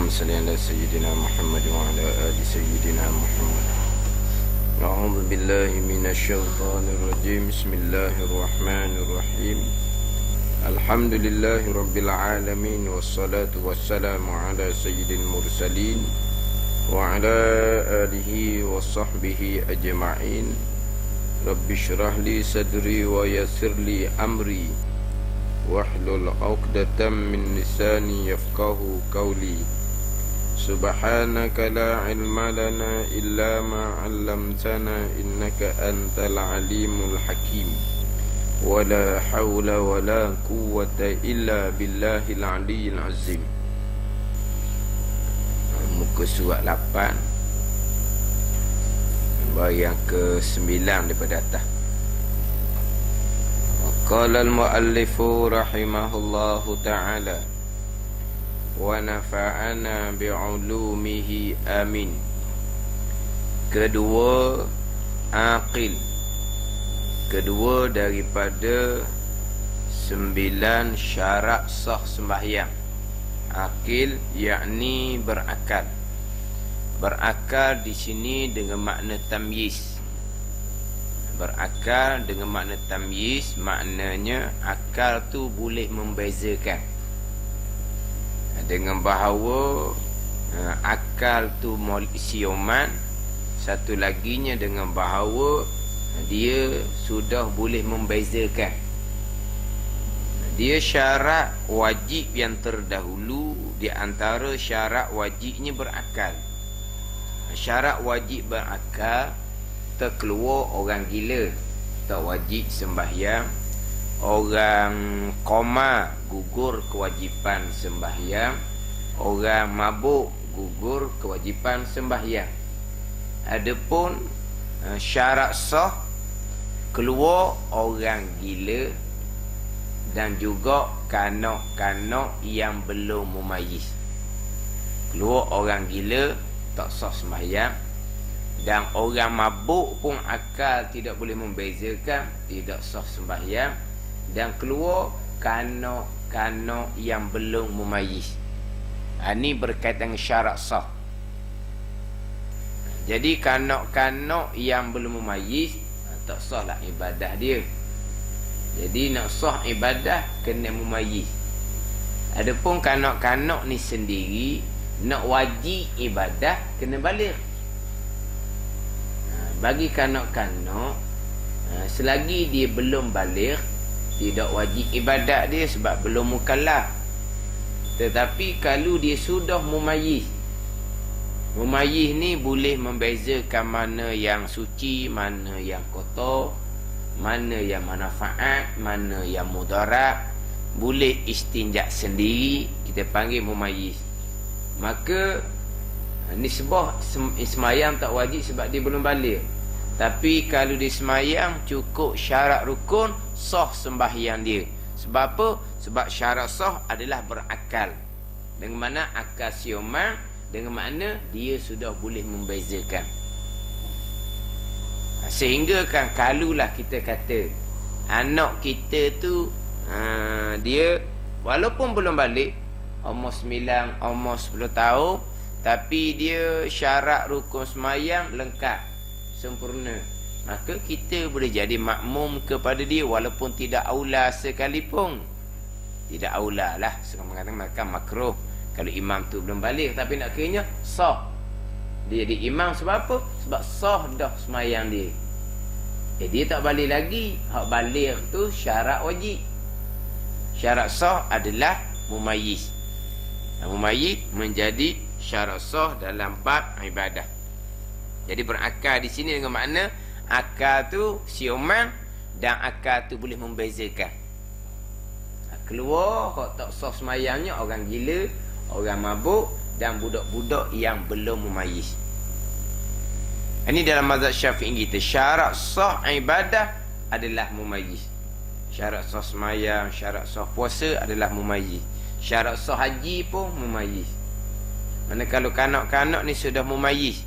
اللهم صل على سيدنا محمد وعلى آل سيدنا محمد. أعوذ بالله من الشيطان الرجيم. بسم الله الرحمن الرحيم. الحمد لله رب العالمين، والصلاة والسلام على سيد المرسلين وعلى آله وصحبه أجمعين. رب اشرح لي صدري ويسر لي أمري واحلل عقدة من لساني يفقه قولي. سبحانك لا علم لنا إلا ما علمتنا إنك أنت العليم الحكيم. ولا حول ولا قوة إلا بالله العلي العظيم. Muka surat 8 yang ke-9 daripada atas. Qala al-muallifu rahimahullahu ta'ala wa nafa'ana bi'ulumihi amin. Kedua, aqil. Kedua daripada 9 syarat sah sembahyang. Aqil yakni berakal. Berakal di sini dengan makna tamyiz. Berakal dengan makna tamyiz, maknanya akal tu boleh membezakan. Dengan bahawa akal tu siuman, satu laginya dengan bahawa dia sudah boleh membezakan. Dia syarat wajib yang terdahulu di antara syarat wajibnya berakal. Syarat wajib berakal, terkeluar orang gila tak wajib sembahyang, orang koma gugur kewajipan sembahyang, orang mabuk gugur kewajipan sembahyang. Adapun syarat sah, keluar orang gila dan juga kanak-kanak yang belum mumayyiz. Keluar orang gila tak sah sembahyang, dan orang mabuk pun akal tidak boleh membezakan, tidak sah sembahyang, dan keluar kanak-kanak yang belum mumayyiz. Ini berkaitan dengan syarat sah. Jadi kanak-kanak yang belum mumayyiz tak sah lah ibadah dia. Jadi nak sah ibadah kena mumayyiz. Adapun kanak-kanak ni sendiri nak wajib ibadah kena baligh. Bagi kanak-kanak, selagi dia belum baligh, tidak wajib ibadat dia sebab belum mukallaf. Tetapi kalau dia sudah mumayyiz, mumayyiz ni boleh membezakan mana yang suci, mana yang kotor, mana yang manfaat, mana yang mudarat, boleh istinja sendiri, kita panggil mumayyiz. Maka nisbah semayang tak wajib sebab dia belum baligh. Tapi kalau dia semayang cukup syarat rukun, sah sembahyang dia. Sebab apa? Sebab syarat sah adalah berakal. Dengan mana akal siuman, dengan makna dia sudah boleh membezakan. Sehingga kan kalulah kita kata anak kita tu dia walaupun belum balik, umur 9, umur 10 tahun, tapi dia syarat rukun semayang lengkap, sempurna, maka kita boleh jadi makmum kepada dia walaupun tidak aula sekalipun. Tidak aula lah, sekarang mengatakan makruh kalau imam tu belum balik, tapi nak kiranya sah dia jadi imam. Sebab apa? Sebab sah dah semayang dia. Dia tak balik lagi. Hak balik tu syarat wajib. Syarat sah adalah mumayyiz. Mumayyiz menjadi syarat sah dalam bab ibadah. Jadi berakal di sini dengan makna akal tu siuman dan akal tu boleh membezakan. Keluar kalau tak sah semayangnya orang gila, orang mabuk dan budak-budak yang belum mumayyiz. Ini dalam mazhab Syafi'i kita, syarat sah ibadah adalah mumayyiz. Syarat sah semayang, syarat sah puasa adalah mumayyiz. Syarat sah haji pun mumayyiz. Mana kalau kanak-kanak ni sudah mumayyiz,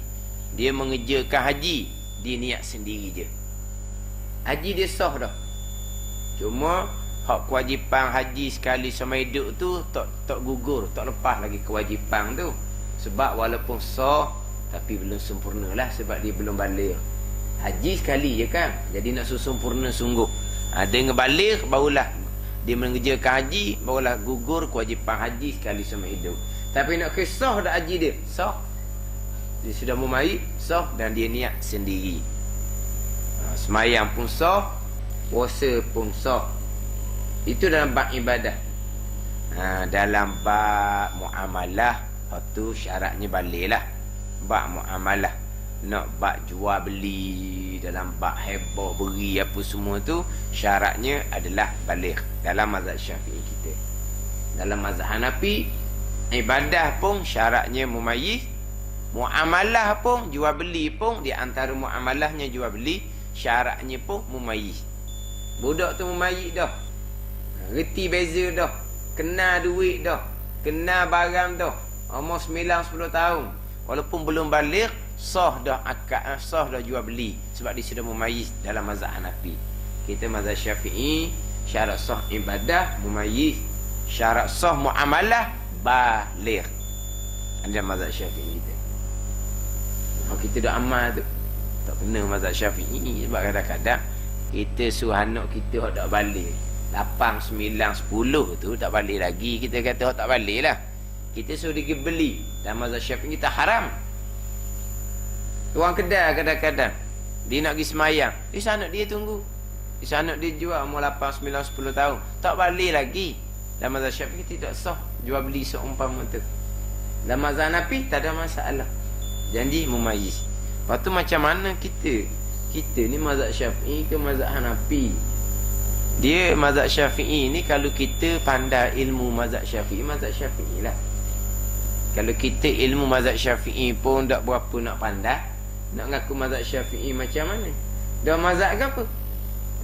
dia mengerjakan haji, dia niat sendiri je. Haji dia sah dah. Cuma hak kewajipan haji sekali sama hidup tu tak gugur, tak lepas lagi kewajipan tu. Sebab walaupun sah, tapi belum sempurna lah, sebab dia belum balik. Haji sekali je kan, jadi nak sempurna sungguh. Dia ngebalik, barulah dia mengerjakan haji, barulah gugur kewajipan haji sekali sama hidup. Tapi nak kisah dah haji dia, sah. Dia sudah memayit, sah, dan dia niat sendiri. Semayang pun sah, puasa pun sah. Itu dalam bab ibadah. Dalam bab muamalah, tu syaratnya baliklah. Bab muamalah, nak bab jual beli, dalam bab heboh beri apa semua tu, syaratnya adalah balik dalam mazhab Syafi'i kita. Dalam mazhab Hanafi, ibadah pun syaratnya mumayyiz. Muamalah pun, jual beli pun, di antara muamalahnya jual beli, syaratnya pun mumayyiz. Budak tu mumayyiz dah, reti beza dah, kenal duit dah, kenal barang dah, umur 9-10 tahun, walaupun belum balik, sah dah akad, sah dah jual beli, sebab dia sudah mumayyiz dalam mazhab Hanafi. Kita mazhab Syafi'i, syarat sah ibadah mumayyiz, syarat sah muamalah baligh. Ada mazhab Syafi'i kita. Kita dah amal tu tak kena mazhab Syafi'i, sebab kadang-kadang kita suruh anak kita hok tak balik 8, 9, 10 tu tak balik lagi, kita kata hok tak balik lah, kita suruh dia beli. Dan mazhab Syafi'i kita haram. Orang kedai kadang-kadang dia nak pergi semayang, di sana dia tunggu, di sana dia jual umur 8, 9, 10 tahun tak balik lagi. Dan mazhab Syafi'i tidak sah jual beli seumpama tu. Dan mazhab Hanafi tak ada masalah, janji mumayyiz. Lepas tu macam mana kita ni mazhab Syafi'i ke mazhab Hanafi? Dia mazhab Syafi'i ni, kalau kita pandai ilmu mazhab Syafi'i lah. Kalau kita ilmu mazhab Syafi'i pun tak berapa nak pandai, nak ngaku mazhab Syafi'i macam mana? Dah mazhab ke apa?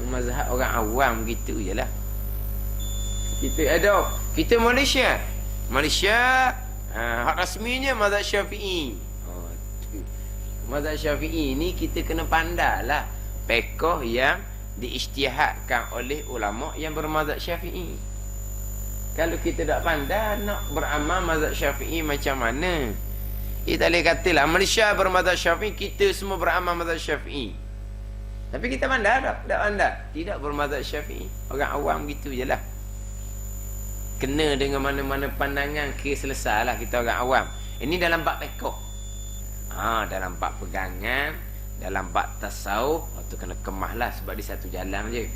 Mazhab orang awam gitu je lah. Kita Malaysia, hak rasminya mazhab Syafi'i. Mazhab Syafi'i ni kita kena pandai lah fiqh yang diijtihadkan oleh ulama yang bermazhab Syafi'i. Kalau kita tak pandai nak beramal mazhab Syafi'i macam mana? Kita boleh katalah Malaysia bermazhab Syafi'i, kita semua beramal mazhab Syafi'i. Tapi kita pandai tak? Tak pandai. Tidak bermazhab Syafi'i. Orang awam gitu je lah. Kena dengan mana-mana pandangan, kira selesai lah kita orang awam. Ini dalam bab fiqh. Dalam bab pegangan, dalam bab tasawuf, tu kena kemah lah, sebab dia satu jalan je.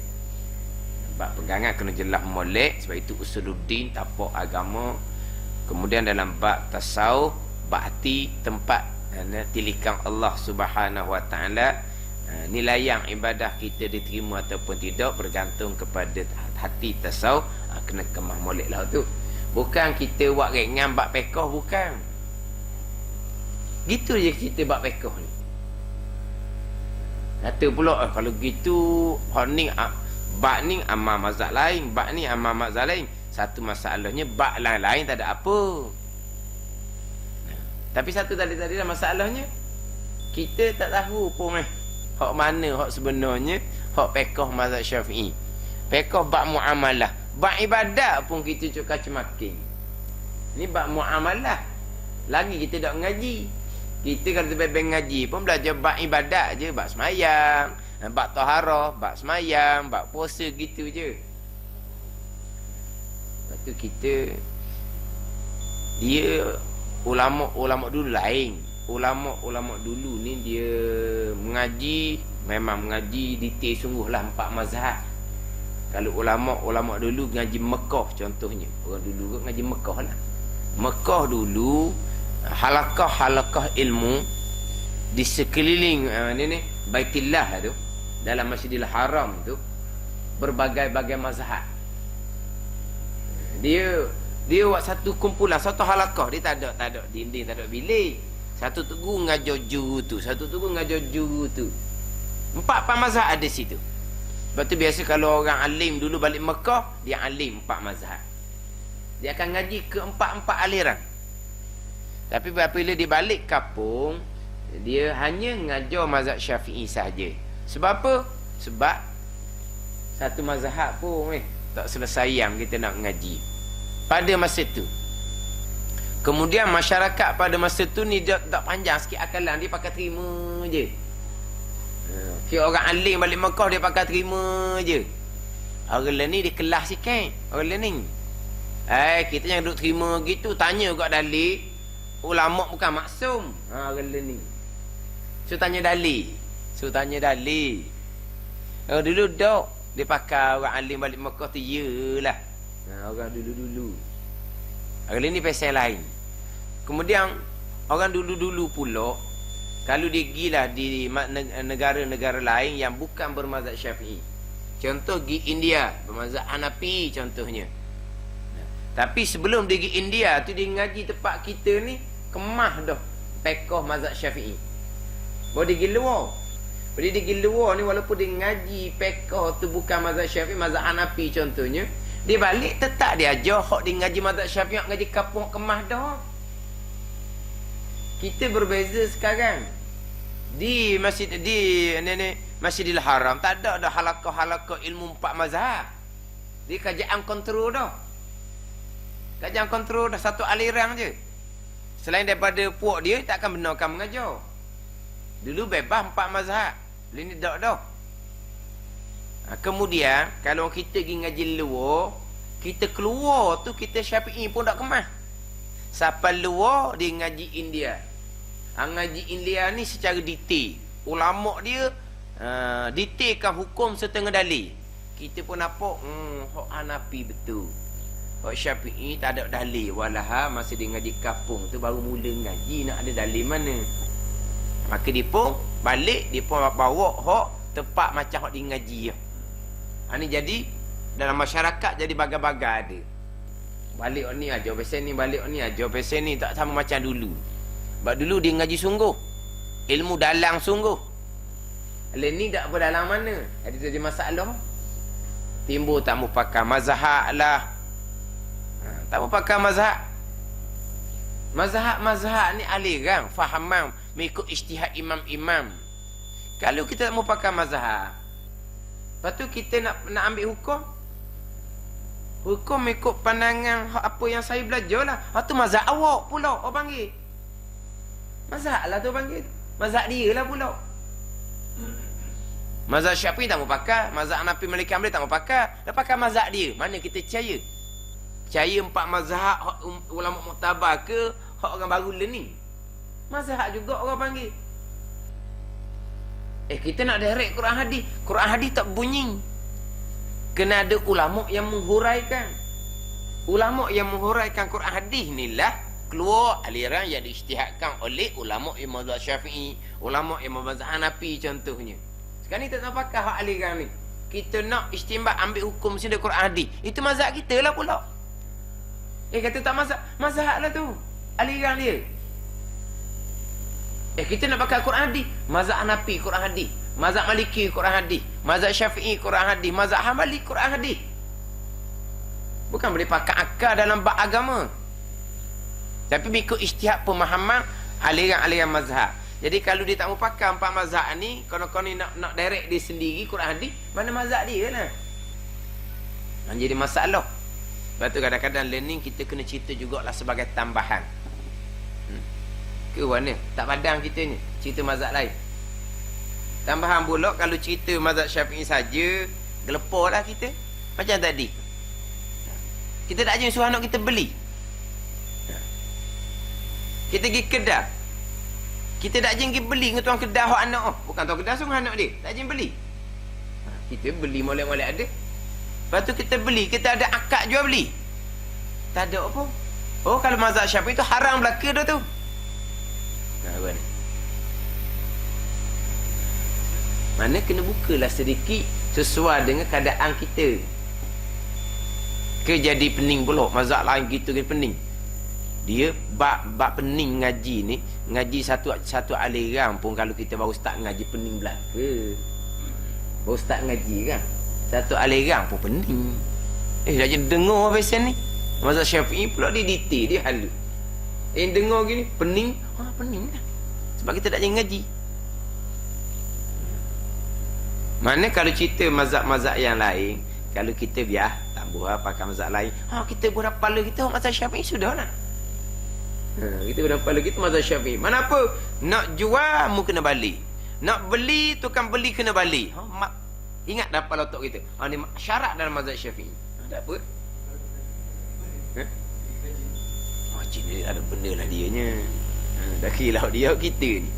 Bab pegangan kena jelas molek, sebab itu usuluddin, tapak agama. Kemudian dalam bab tasawuf, bakti, tempat tilikan Allah Subhanahu Wa Taala. Nilai yang ibadah kita diterima ataupun tidak bergantung kepada hati tasawuf. Kena kemah molek lah tu. Bukan kita buat ringan bab fiqh, bukan. Gitu je kita bab fiqh ni. Kata pula kalau gitu hak ni bab ni amal mazhab lain, bab ni amal mazhab lain. Satu masalahnya bab lain tak ada apa. Tapi satu tadi lah masalahnya, kita tak tahu pun hak mana hak sebenarnya hak fiqh mazhab Syafi'i. Fiqh bab muamalah, bab ibadat pun kita cukar cemaking. Ni bab muamalah. Lagi kita tak ngaji. Kita kalau terbaik ngaji pun belajar bab ibadat je, bab semayang, bab taharah, bab semayang, bab puasa, gitu je. Lepas tu kita, dia ulama dulu lain. Ulama dulu ni dia mengaji, memang mengaji detail sungguh lah 4 mazhab. Kalau ulama dulu ngaji Mekah contohnya, orang dulu ngaji Mekah lah. Mekah dulu halakah ilmu di sekeliling Baitillah tu, dalam Masjidil Haram tu, berbagai-bagai mazhab. Dia buat satu kumpulan, satu halakah. Dia tak ada dinding, tak ada bilik. Satu tugu ngajar juru tu, satu tugu ngajar juru tu. 4 mazhab ada situ. Sebab tu biasa kalau orang alim dulu balik Mekah, dia alim 4 mazhab. Dia akan ngaji ke 4 aliran. Tapi apabila dia balik kampung, dia hanya ngajar mazhab Syafi'i saja. Sebab apa? Sebab satu mazhab pun tak selesai yang kita nak ngaji pada masa tu. Kemudian masyarakat pada masa tu ni dia tak panjang sikit akalan, dia pakai terima je. Kira orang alim balik Mekah dia pakai terima je. Orang lain ni dia kelas sikit. Orang lain ni. Kita yang duduk terima gitu, tanya kat dalil. Ulama bukan maksum. Orang lain ni. So tanya dalil. Dulu dok dia pakai orang alim balik Mekah tu yelah. Orang dulu-dulu. Orang lain ni pasal lain. Kemudian orang dulu-dulu pula, kalau dia gilah di negara-negara lain yang bukan bermazhab Syafi'i. Contoh pergi India, bermazhab Hanafi contohnya. Tapi sebelum dia pergi India tu, dia ngaji tempat kita ni kemah dah pekoh mazhab Syafi'i. Baru dia pergi luar. Bila dia pergi luar ni, walaupun dia ngaji pekoh tu bukan mazhab Syafi'i, mazhab Hanafi contohnya, dia balik tetap dia ajar hak dia ngaji mazhab Syafi'i, ngaji kampung kemah dah. Kita berbeza sekarang. Di Masjidil Haram tak ada halaqah ilmu 4 mazhab. Dia kajian kontrol dah. Kajian kontrol dah, satu aliran je. Selain daripada puak dia takkan benarkan mengajar. Dulu bebas 4 mazhab. Ini tak dah. Kemudian kalau kita pergi ngaji luar, kita keluar tu kita Syafi'i pun tak kemah. Sampai luar dia ngaji India. Ngaji India ni secara detail. Ulama dia detailkan hukum setengah dalil. Kita pun nampak hak Hanafi betul. Hak Syafi'i tak ada dalil. Walaha masa dia ngaji kampung tu baru mula ngaji, nak ada dalil mana. Maka dia pun balik, dia pun bawa hak tempat macam hak dia ngaji. Ini jadi dalam masyarakat jadi bagai-bagai ada. Balik ni ajar pasal ni, balik ni ajar pasal ni, tak sama macam dulu. Sebab dulu dia ngaji sungguh. Ilmu dalang sungguh. Lain ni tak apa dalam mana. Ada jadi masalah. Timbul tak mau pakai mazhab lah. Tak mau pakai mazhab. Mazhab ni aliran, fahaman, mengikut ijtihad imam-imam. Kalau kita tak mau pakai mazhab, lepas tu kita nak ambil hukum. Hukum ikut pandangan apa yang saya belajar lah. Tu mazhab awak pula orang panggil. Mazhab lah tu panggil. Mazhab dia lah pula. Mazhab Syafi'i tak mau pakai. Mazhab Hanafi Maliki Hanbali tak mau pakai. Dah pakai mazhab dia. Mana kita percaya? Percaya 4 mazhab ulama muktabar ke hak orang baru ni? Mazhab juga orang panggil. Kita nak direct Quran hadis. Quran hadis tak bunyi. Kena ada ulama yang menghuraikan. Ulama yang menghuraikan Quran hadis ni lah keluar aliran yang diijtihadkan oleh ulama yang mazhab Syafi'i, ulama yang mazhab Hanafi contohnya. Sekarang ni tak nak pakai hak aliran ni. Kita nak istimbat ambil hukum sini Quran hadis. Itu mazhab kita lah pula. Kata tak mazhab lah tu. Aliran dia. Kita nak pakai Quran hadis. Mazhab Hanafi Quran hadis. Mazhab Maliki Quran hadis. Mazhab Syafi'i Quran hadis. Mazhab Hanbali Quran hadis. Bukan boleh pakai akal dalam bab agama. Tapi mengikut ijtihad pemahaman aliran-aliran mazhab. Jadi kalau dia tak mau pakai 4 mazhab ni, konon-konon ni nak direct dia sendiri Quran hadis, mana mazhab dia lah. Jadi masalah. Sebab tu kadang-kadang learning kita kena cerita jugalah sebagai tambahan. Ke mana? Tak padang kita ni. Cerita mazhab lain. Tambahan pula kalau cerita mazhab Syafi'i saja, gelepar lah kita. Macam tadi. Kita tak jangan suruh anak kita beli. Kita pergi kedai. Kita tak jangan pergi beli dengan tuan kedai hak anak. Bukan tuan kedai suruh anak dia. Tak jangan beli. Kita beli molek-molek ada. Lepas tu kita beli. Kita ada akad jual beli. Tak ada apa. Kalau mazhab Syafi'i tu haram belaka dah tu. Mana kena bukalah sedikit sesuai dengan keadaan kita. Jadi pening pula mazhab lain gitu kan pening. Dia bab pening ngaji ni, ngaji satu aliran pun kalau kita baru start ngaji pening belaka. Baru start ngaji kan. Satu aliran pun pening. Dah jadi dengar pasal ni. Mazhab Syafi'i pula dia detail, dia halus. Dengar gini pening, pening lah. Sebab kita tak jangan ngaji. Mana kalau cerita mazhab-mazhab yang lain, kalau kita biar tak buat pakai mazhab lain, kita buat kepala kita mazhab Syafi'i sudah lah. Kita pendapat lagi tu mazhab Syafi'i. Mana apa? Nak jual mu kena balik. Nak beli tukang beli kena balik. Ingat dapat lotok kita. Ni syarat dalam mazhab Syafi'i. Tak apa. Cina ada benda lah dianya. Dah kilau dia kita ni.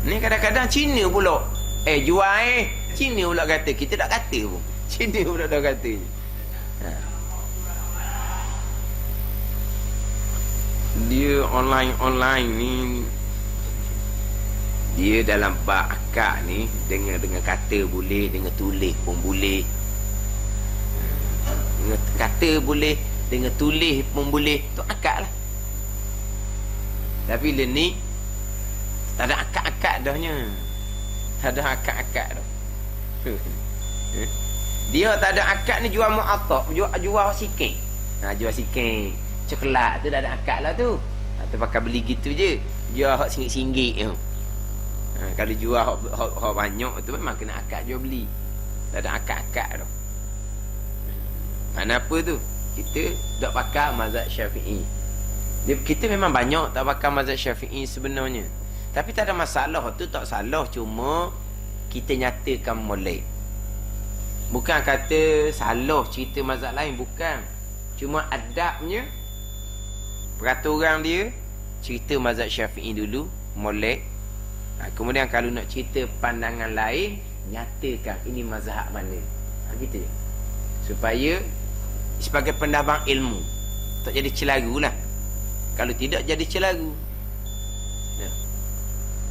Ni kadang-kadang Cina pula. Jual Cina pula kata. Kita tak kata pun. Cina pula dah kata. Dia online ni, dia dalam bab akad ni dengan kata boleh, dengan tulis pun boleh. Dengan kata boleh, dengan tulis pun boleh. Tu akad lah. Tapi dia ni tak ada akad-akad dahnya. Tak ada akad-akad dah. Dia tak ada akad ni jual mu'atak, jual sikit. Jual sikit. Coklat tu dah ada akad lah tu. Tu pakai beli gitu je. Jual hak singgit-singgit tu. Kalau jual hak banyak tu memang kena akad jual beli. Tak ada akad-akad tu. Mana apa tu? Kita tak pakai mazhab Syafi'i. Kita memang banyak tak pakai mazhab Syafi'i sebenarnya. Tapi tak ada masalah tu, tak salah. Cuma kita nyatakan molek. Bukan kata salah cerita mazhab lain, bukan. Cuma adabnya, peraturan dia, cerita mazhab Syafi'i dulu, molek. Kemudian kalau nak cerita pandangan lain, nyatakan ini mazhab mana. Gitu. Supaya sebagai pendabang ilmu, tak jadi celaru lah. Kalau tidak jadi celaru.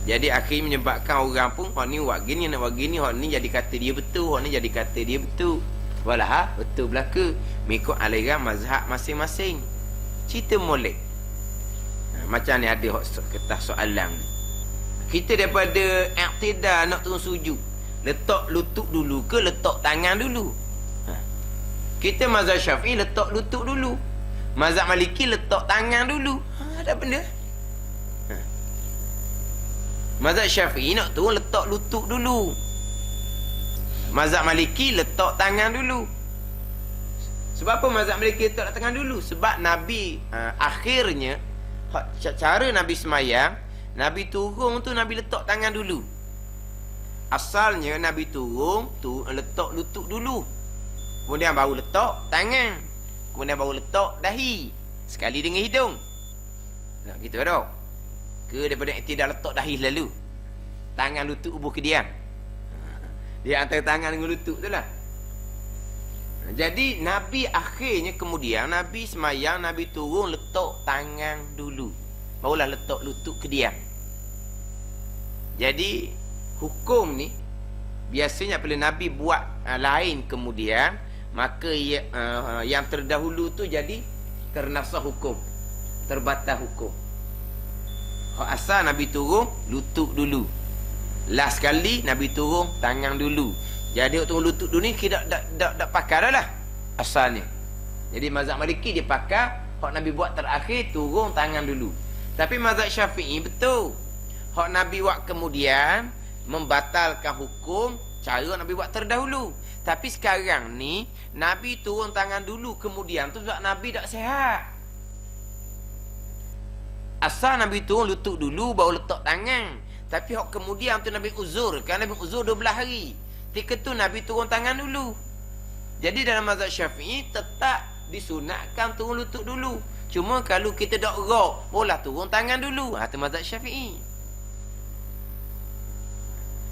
Jadi akhirnya menyebabkan orang pun, hak ni buat gini, nak buat gini, hak ni jadi kata dia betul, hak ni jadi kata dia betul. Walah betul belaka, mengikut aliran mazhab masing-masing. Cerita molek. Macam ni ada kertas soalan. Kita daripada i'tidal nak turun sujud, letak lutut dulu ke letak tangan dulu? Kita mazhab Syafi'i letak lutut dulu. Mazhab Maliki letak tangan dulu. Ada benda. Mazhab Syafi'i nak turun letak lutut dulu. Mazhab Maliki letak tangan dulu. Sebab apa mazhab Maliki letak tangan dulu? Sebab Nabi akhirnya cara Nabi semayang, Nabi turun tu Nabi letak tangan dulu. Asalnya Nabi turun tu letak lutut dulu. Kemudian baru letak tangan. Kemudian baru letak dahi. Sekali dengan hidung. Nak gitu dah. Ke daripada i'tidal letak dahi lalu. Tangan lutut ubuh ke diam. Dia antara tangan dengan lutut tu lah. Jadi Nabi akhirnya kemudian Nabi semayang, Nabi turun letak tangan dulu. Barulah letak lutut ke diam. Jadi hukum ni biasanya apabila Nabi buat lain kemudian, maka yang terdahulu tu jadi ternasah hukum, terbatal hukum. Asal Nabi turun lutut dulu. Last sekali Nabi turun tangan dulu. Jadi turun lutut dulu ni kita tak pakai dah lah asalnya. Jadi mazhab Maliki dia pakai hak Nabi buat terakhir turun tangan dulu. Tapi mazhab Syafi'i betul. Hak Nabi buat kemudian membatalkan hukum cara Nabi buat terdahulu. Tapi sekarang ni Nabi turun tangan dulu kemudian tu sebab Nabi tak sihat. Asal Nabi turun lutut dulu baru letak tangan. Tapi hak kemudian tu Nabi uzur. Kan Nabi uzur 12 hari. Ketika tu Nabi turun tangan dulu. Jadi dalam mazhab Syafi'i tetap disunatkan turun lutut dulu. Cuma kalau kita dak rok, boleh turun tangan dulu. Itu mazhab Syafi'i.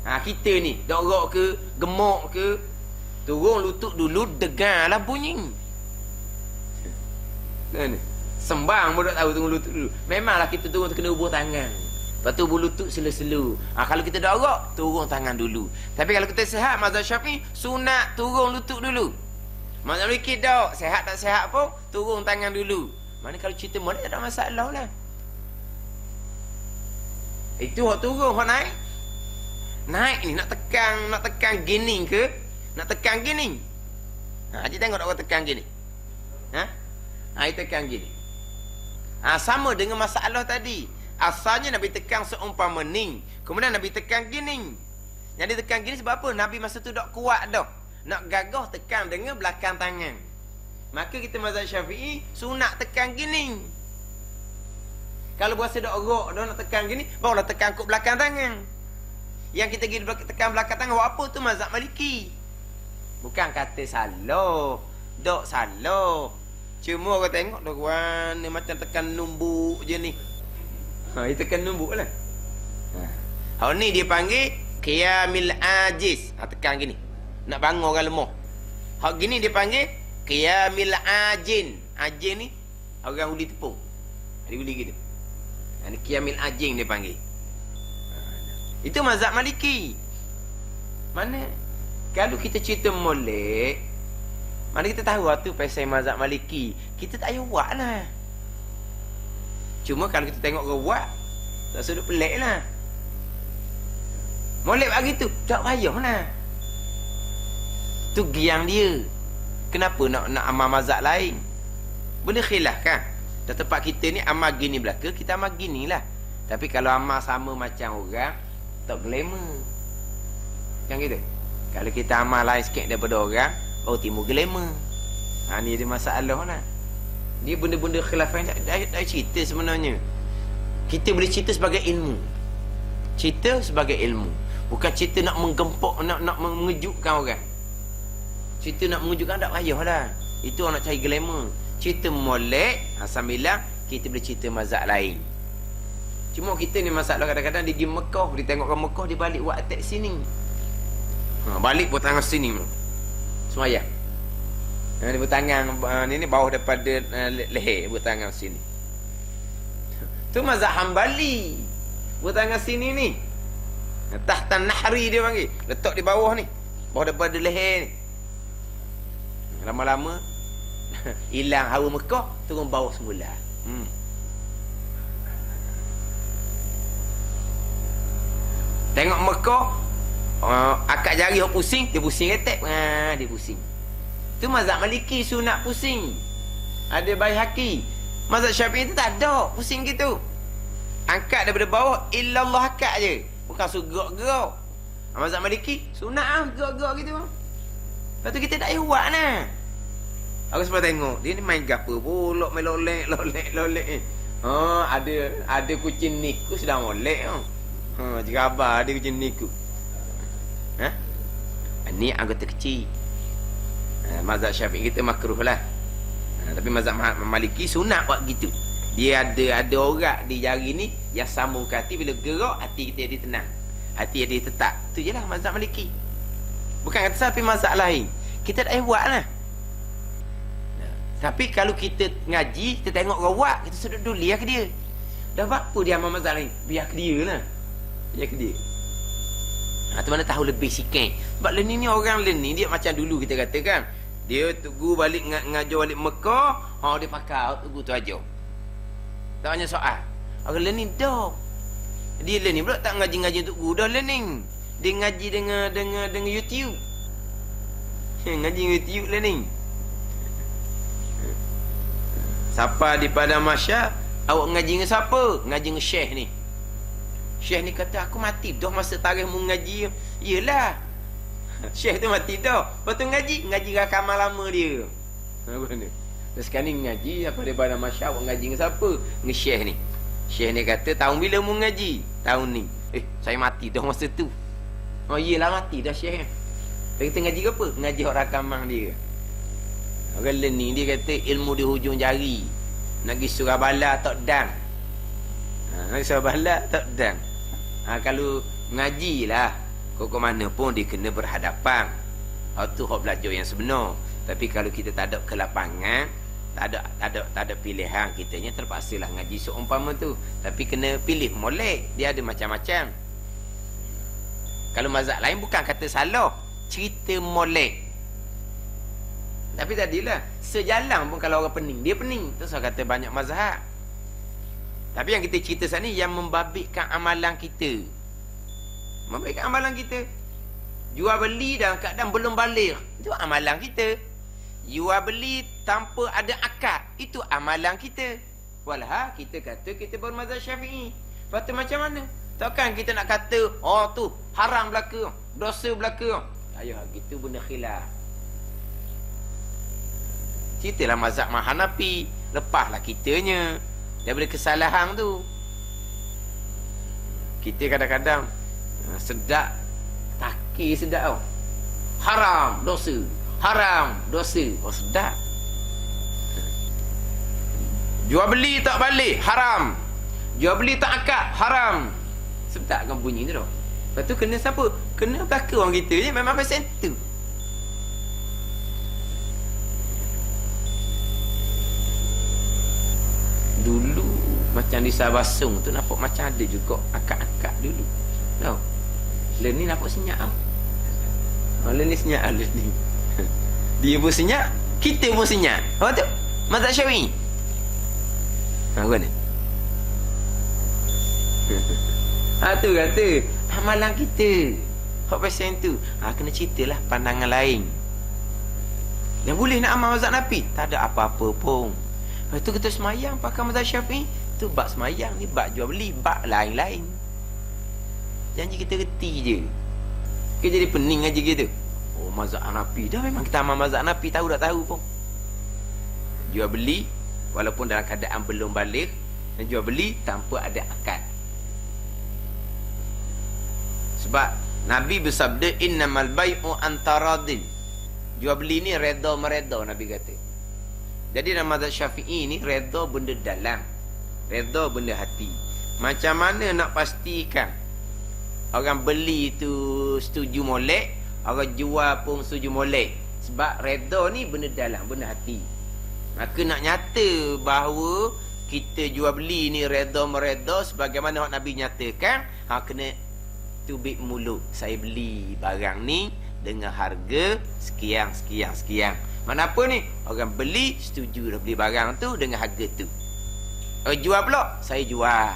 Kita ni dak rok ke, gemuk ke, turun lutut dulu, dengarlah bunyi. Kan? Sembang pun tak tahu turun lutut dulu. Memanglah kita turun kena ubuh tangan. Lepas tu ubuh lutut selu-selu. Kalau kita dah rock, turun tangan dulu. Tapi kalau kita sihat, mazhab Syafi'i sunat turun lutut dulu. Mazhab Maliki dah sihat tak sihat pun turun tangan dulu. Mana kalau cerita molek tak ada masalah lah. Itu hak turun, hak naik. Naik ni nak tekan gini ke? Nak tekan gini. Haji tengok tak tekan gini. Tekan gini. Sama dengan masalah tadi. Asalnya Nabi tekan seumpama ni, kemudian Nabi tekan gini. Jadi tekan gini sebab apa? Nabi masa tu tak kuat dah. Nak gagah tekan dengan belakang tangan. Maka kita mazhab Syafi'i sunat tekan gini. Kalau berasa dak erok dah nak tekan gini, barulah tekan kuk belakang tangan. Yang kita pergi tekan belakang tangan buat apa tu mazhab Maliki. Bukan kata salah. Dok salah. Cuma orang tengok dah warna macam tekan numbuk je ni. Dia tekan numbuk lah. Hal ni dia panggil qiyamil ajiz. Tekan gini. Nak bangun orang lemah. Hak gini dia panggil qiyamil ajin. Ajin ni orang uli tepung. Dia uli gitu. Ini qiyamil ajin dia panggil. Itu mazhab Maliki. Mana kalau kita cerita molek, mana kita tahu tu pasal mazhab Maliki. Kita tak payah buat lah. Cuma kalau kita tengok orang buat, tak sudut pelik lah. Molek bagi tu, tak payah lah. Tu giang dia. Kenapa nak amal mazhab lain? Boleh khilaf kan? Dah tempat kita ni amal gini belaka, kita amal gini lah. Tapi kalau amal sama macam orang, tak glamour. Macam gitu. Kalau kita amal lain sikit daripada orang, baru timbul glamour. Ni dia masalah lah. Dia benda-benda khilafan tak cerita sebenarnya. Kita boleh cerita sebagai ilmu. Cerita sebagai ilmu. Bukan cerita nak menggempok, nak mengejutkan orang. Cerita nak mengejutkan tak payah lah. Itu orang nak cari glamour. Cerita molek, sambilan kita boleh cerita mazhab lain. Cuma kita ni masalah kadang-kadang dia pergi Mekah, dia tengok orang Mekah, dia balik buat attack sini. Balik buat tangan sini. Semayang. Dia bertangan ni bawah daripada leher, bertangan sini. Tu mazhab Hambali. Bertangan sini ni. Tahtan nahri dia panggil. Letak di bawah ni. Bawah daripada leher ni. Lama-lama hilang hawa Mekah, turun bawah semula. Tengok Mekah, akak jari hok pusing, dia pusing ketek. Dia pusing. Tu mazhab Maliki sunat pusing. Ada Baihaqi. Mazhab Syafi'i tu tak ada pusing gitu. Angkat daripada bawah, illallah akak je. Bukan suruh gerak-gerak. Mazhab Maliki sunat gerak-gerak gitu. Lepas tu kita tak payah buat lah. Aku sempat tengok, dia ni main gapa pulak, main lolek. Ada kucing niku sedang molek. Jika abah ada kucing niku. Ni anggota kecil. Mazhab Syafi'i kita makruh lah. Tapi mazhab Maliki sunat buat gitu. Dia ada orang di jari ni yang sambung ke hati, bila gerak hati kita jadi tenang. Hati jadi tetap. Tu je lah mazhab Maliki. Bukan kata sampai mazhab lain. Kita tak payah buat lah. Tapi kalau kita ngaji, kita tengok orang buat, kita sudut dulu lihat ke dia. Dah buat apa dia amal mazhab lain? Biar ke dia lah. Biar ke dia. Tu mana tahu lebih sikit. Sebab learning ni orang learning dia macam dulu kita katakan. Dia tunggu balik ngajar balik Mekah, dia pakai tunggu tu aja. Tak banyak soal. Orang learning dah. Dia learning pula tak ngaji-ngaji untuk guru, dah learning. Dia ngaji dengan YouTube. Ngaji YouTube learning. Siapa di Padang Masya, awak ngaji dengan siapa? Ngaji dengan Syekh ni. Syekh ni kata aku mati dah masa tarikh mu ngaji. Yelah. Syekh tu mati dah. Lepas tu ngaji rakaman lama dia. Apa ni? Terus sekarang ni ngaji apa daripada Masya, awak ngaji dengan siapa? Dengan Syekh ni. Syekh ni kata tahun bila mu ngaji? Tahun ni. Saya mati dah masa tu. Yelah mati dah Syekh. Kita ngaji ke apa? Ngaji hak rakaman dia. Orang learning dia kata ilmu di hujung jari. Nak pergi surah bala tak dang. Nak surah bala tak dang. Kalau ngaji lah, kok mana pun dia kena berhadapan. Tu hak belajar yang sebenar. Tapi kalau kita tak ada kelapangan, tak ada pilihan, kitanya terpaksalah ngaji seumpama tu. Tapi kena pilih molek. Dia ada macam-macam. Kalau mazhab lain bukan kata salah, cerita molek. Tapi tadilah sejalan pun kalau orang pening, dia pening. Tu saya kata banyak mazhab. Tapi yang kita cerita saat ni yang membabitkan amalan kita. Membabitkan amalan kita. Jual beli dalam keadaan belum balik, itu amalan kita. Jual beli tanpa ada akad, itu amalan kita. Walah kita kata kita bermazhab Syafi'i. Lepas tu macam mana? Takkan kita nak kata tu haram belaka, dosa belaka. Ayuh gitu benda khilaf. Ceritalah mazhab Hanafi. Lepaslah kitanya daripada kesalahan tu. Kita kadang-kadang sedap, takir sedap tau. Haram, dosa. Haram, dosa. Oh, sedap. Jual beli tak balik, haram. Jual beli tak akad, haram. Sedap kan bunyi tu tau. Lepas tu kena siapa? Kena belaka orang kita je. Memang pasal tu. Dulu macam di Sabasung tu nampak macam ada juga akad-akad dulu. Tahu? Lah ni nampak senyap tau. Lah ni senyap lah ni. Dia pun senyap, kita pun senyap. Apa tu? Mazhab Syafi'i. Apa ni? Tu kata amalan kita. Hak pasal tu. Kena ceritalah pandangan lain. Yang boleh nak amal mazhab Nabi, tak ada apa-apa pun. Lepas tu kita semayang pakai mazhab Syafi'i. Tu bab semayang, ni bab jual beli, bab lain-lain. Janji kita reti je. Kita jadi pening aja gitu. Oh, mazhab Hanafi. Dah memang kita amal mazhab Hanafi, tahu tak tahu pun. Jual beli walaupun dalam keadaan belum balik, dan jual beli tanpa ada akad. Sebab Nabi bersabda innamal bai'u antaradin. Jual beli ni redha mereda, Nabi kata. Jadi dalam mazhab Syafi'i ni redha benda dalam, redha benda hati. Macam mana nak pastikan orang beli tu setuju molek, orang jual pun setuju molek? Sebab redha ni benda dalam, benda hati. Maka nak nyata bahawa kita jual beli ni redha mereda sebagaimana hak Nabi nyatakan, kena tubik mulut. Saya beli barang ni dengan harga sekian sekian sekian. Mana apa ni? Orang beli setuju dah beli barang tu dengan harga tu. Orang jual pula, saya jual.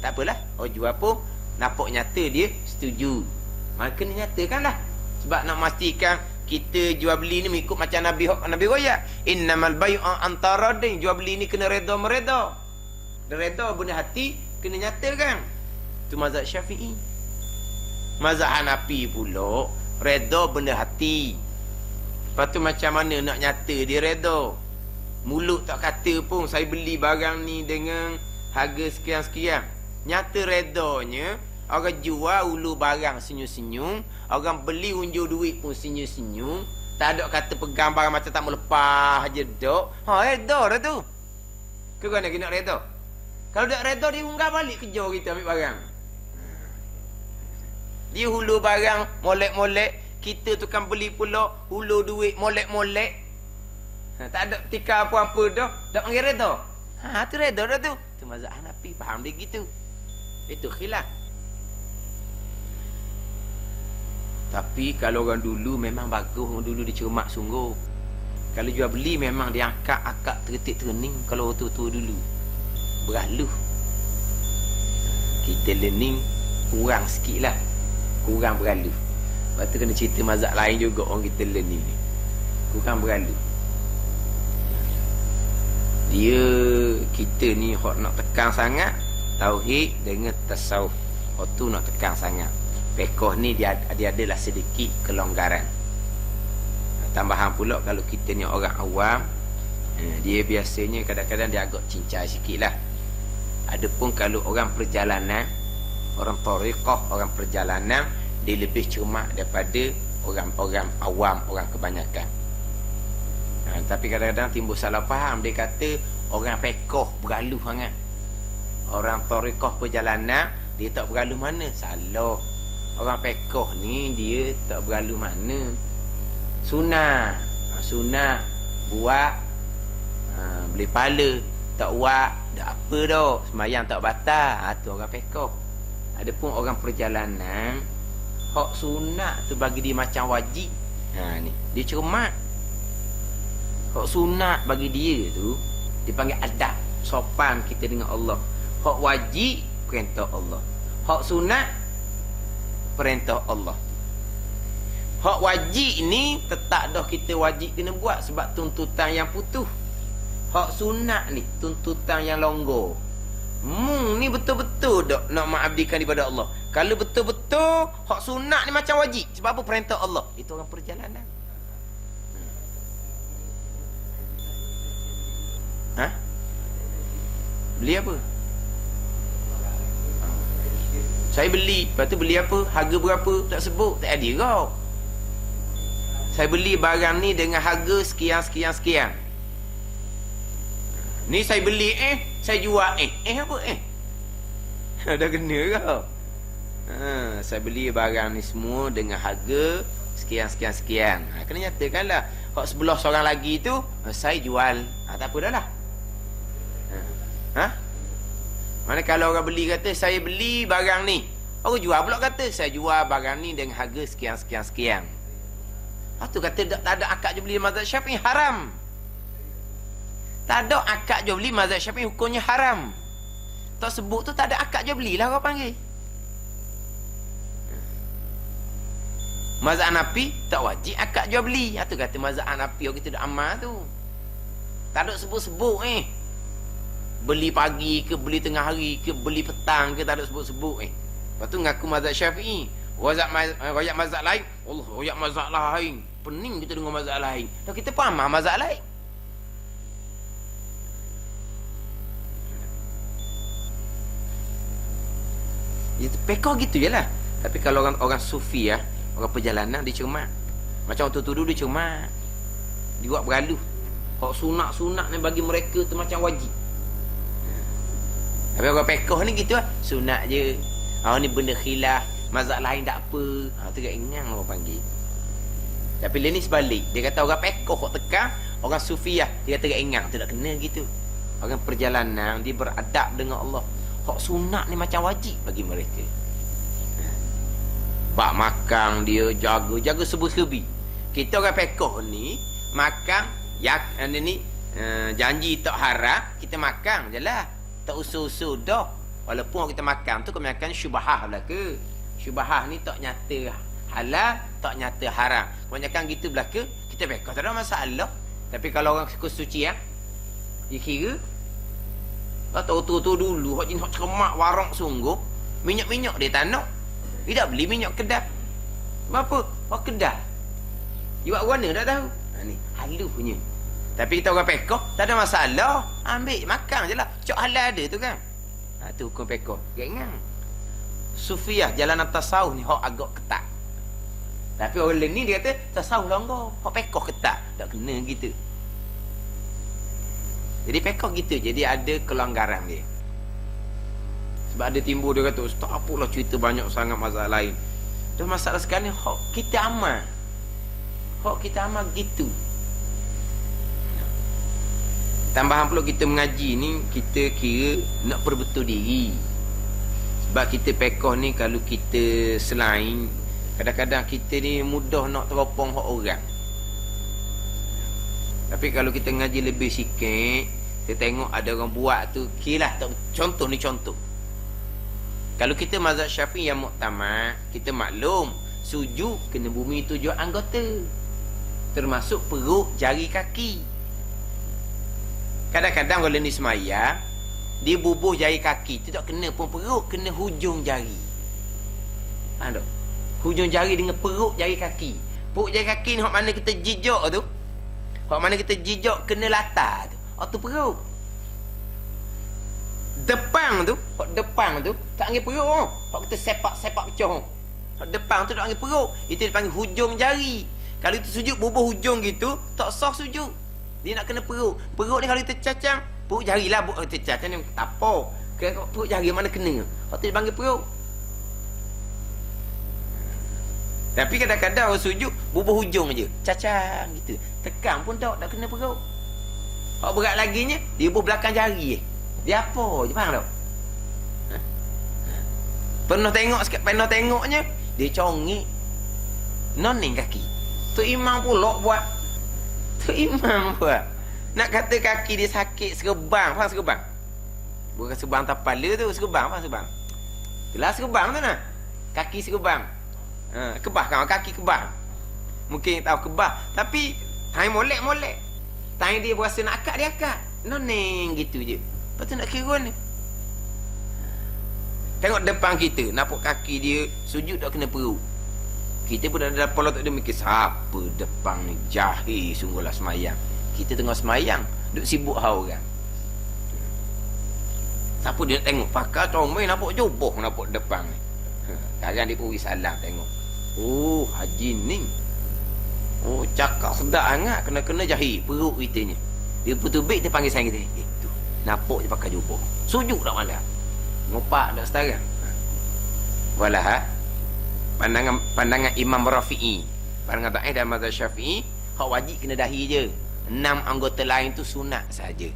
Tak apalah. Orang jual pun nampak nyata dia setuju. Maka kena nyatakanlah. Sebab nak memastikan kita jual beli ni mengikut macam Nabi royak. Innamal bai'u antaradin. Jual beli ni kena redha mereda. Dan redha benda hati kena nyatakan. Itu mazhab Syafi'i. Mazhab Hanafi pula redha benda hati. Lepas tu macam mana nak nyata dia redha? Mulut tak kata pun saya beli barang ni dengan harga sekian-sekian. Nyata redanya, orang jual ulu barang senyum-senyum, orang beli unjuk duit pun senyum-senyum. Tak ada kata pegang barang macam tak mau lepas je dok. Redha dah tu. Ke mana kita nak redha? Kalau tak redha dia unggah balik kerja kita ambil barang. Dia hulu barang molek-molek, kita tukang beli pula hulu duit molek-molek. Tak ada tika apa-apa dah, dak panggil redha. Tu redha dah tu. Tu mazhab Hanafi faham dia gitu. Itu khilaf. Tapi kalau orang dulu memang bagus, orang dulu dia cermat sungguh. Kalau jual beli memang dia angkat akak tertik terning. Kalau tua-tua dulu beraluh. Kita learning kurang sikit lah, kurang beraluh. Lepas tu kena cerita mazhab lain juga orang kita learning ni. Kurang beraluh. Dia kita ni hok nak tekan sangat tauhid dengan tasawuf. Hok tu nak tekan sangat. Fiqh ni dia adalah sedikit kelonggaran. Tambahan pula kalau kita ni orang awam, dia biasanya kadang-kadang dia agak cincai sikit lah. Adapun kalau orang perjalanan, orang tariqah, orang perjalanan, dia lebih cermat daripada orang-orang awam, orang kebanyakan. Tapi kadang-kadang timbul salah faham. Dia kata orang fiqh beraluh sangat, orang tariqah perjalanan dia tak beraluh mana. Salah. Orang fiqh ni dia tak beraluh mana. Sunnah, sunnah buat, beli pala, tak buat dah apa dah, sembahyang tak batal. Tu orang fiqh. Adapun orang perjalanan, hak sunat tu bagi dia macam wajib. Ni dia cermat. Hak sunat bagi dia tu dipanggil adab, sopan kita dengan Allah. Hak wajib perintah Allah, hak sunat perintah Allah. Hak wajib ni tetap dah kita wajib kena buat sebab tuntutan yang putus. Hak sunat ni tuntutan yang longgar. Ni betul-betul dak nak mengabdikan kepada Allah. Kalau betul-betul hak sunat ni macam wajib, sebab apa? Perintah Allah. Itu orang perjalanan. Beli apa? Saya beli, lepas tu beli apa? Harga berapa? Tak sebut, tak ada kau. Saya beli barang ni dengan harga sekian, sekian, sekian. Ni saya beli saya jual apa dah kena kau. Saya beli barang ni semua dengan harga sekian, sekian, sekian. Kena nyatakanlah. Kalau sebelah seorang lagi tu, saya jual. Tak apa dah lah. Mana kalau orang beli kata, saya beli barang ni. Orang jual pula kata, saya jual barang ni dengan harga sekian, sekian, sekian. Lepas tu kata, tak ada akad jual beli mazhab Syafi'i, haram. Tak ada akad jual beli mazhab Syafi'i, hukumnya haram. Tak sebut tu tak ada akad jual beli lah orang panggil. Mazhab Hanafi tak wajib akad jual beli. Itu kata mazhab Hanafi orang kita dah amal tu. Tak ada sebut-sebut beli pagi ke, beli tengah hari ke, beli petang ke, tak ada sebut-sebut Lepas tu ngaku mazhab Syafi'i. Royak mazhab lain, Allah, royak mazhab lain. Pening kita dengar mazhab lain. Dan kita faham mazhab lain. Pekor gitu je lah. Tapi kalau orang sufi orang perjalanan dia cermat. Macam orang tuduh dia cermat. Dia buat bergaluh. Hak sunat-sunat ni bagi mereka tu macam wajib. Tapi orang pekor ni gitu lah. Sunat je. Ni benda khilaf. Mazhab lain tak apa. Tu kat ingang orang panggil. Tapi dia ni sebalik. Dia kata orang pekor kok tekan. Orang sufi dia kata kat ingang. Tu tak kena gitu. Orang perjalanan dia beradab dengan Allah. Hak sunat ni macam wajib bagi mereka. Bak makan dia jaga serba-serbi. Kita orang pekoh ni makan janji tak haram, kita makan je lah. Tak usul-usul dah. Walaupun kita makan tu kebanyakan syubhah belaka. Syubhah ni tak nyata halal, tak nyata haram. Kebanyakan gitu belaka, kita pekoh tak ada masalah. Tapi kalau orang suci dia kira atau tu dulu hak jenis hak cermak warok sungguh, minyak-minyak dia tak nak. Dia tak beli minyak kedah. Berapa? Hak kedah. Dia buat warna tak tahu. Ni halu punya. Tapi kita orang pekoh tak ada masalah. Ambil makan je lah. Cok halal ada tu kan. Tu hukum pekoh. Jangan. Sufiah jalan tasawuf ni hak agak ketat. Tapi orang lain ni dia kata tasawuf longgar. Hak pekoh ketat. Tak kena gitu. Jadi pekoh gitu. Jadi ada kelonggaran dia. Sebab ada timbul dia kata, Ustaz apalah cerita banyak sangat mazhab lain. Dan masalah sekarang ni hak kita amal. Hak kita amal gitu. Tambahan pula kita mengaji ni, kita kira nak perbetul diri. Sebab kita pekoh ni kalau kita selain, kadang-kadang kita ni mudah nak teropong hak orang. Tapi kalau kita ngaji lebih sikit, kita tengok ada orang buat tu, kira tak, contoh ni contoh. Kalau kita mazhab Syafi'i yang muktamad, kita maklum sujud kena bumi 7 anggota. Termasuk perut, jari, kaki. Kadang-kadang kalau ni semayang, dia bubuh jari kaki tu tak kena pun perut, kena hujung jari. Tak? Hujung jari dengan perut jari kaki. Perut jari kaki ni hak mana kita jijak tu. Hak mana kita jijak kena latar tu. Tu perut. Depan tu, hak depan tu tak panggil perut. Hak kita sepak-sepak pecah. Hak depan tu tak panggil perut. Itu dipanggil hujung jari. Kalau itu sujud bubuh hujung gitu, tak sah sujud. Dia nak kena perut. Perut ni kalau kita cacang, perut jari lah. Kita cacang ni tapau. Perut jari mana kena. Hak tu dipanggil perut. Tapi kadang-kadang orang sujud bubuh hujung je. Cacang gitu. Tekan pun tak kena perut. Hak berat laginya, dia bubuh belakang jari. Dia apa je, faham tak? Pernah tengok sikit, pernah tengoknya dia congik noning kaki. Tu imam pula buat. Tu imam buat. Nak kata kaki dia sakit serebang, faham serebang? Bukan serebang tapala tu, serebang, faham serebang? Itulah serebang tu nah. Kaki serebang. Kebah kan, kaki kebah. Mungkin tahu kebah, tapi tangan molek-molek. Tangan dia berasa nak akad, dia akad. Noning gitu je. Lepas tu nak kira ni. Tengok depan kita, nampak kaki dia sujud tak kena perut. Kita pun dalam kepala tak ada mikir, siapa depan ni jahil sungguhlah semayang. Kita tengah semayang, duk sibuk hal orang. Siapa dia tengok pakar comel nampak joboh nampak depan ni. Sekarang dia pun salam tengok. Oh, Haji Ning. Oh, cakap sedap sangat. Kena-kena jahit perut kita ni. Dia putus-bik, dia panggil saya kita. Tu, nampak dia pakai joboh. Sujud tak malam. Ngopak tak setarang. Walah, pandangan Imam Rafi'i. Pandangan Ta'ih dan mazhab Syafi'i, hak wajib kena dahi je. 6 anggota lain tu sunat saja.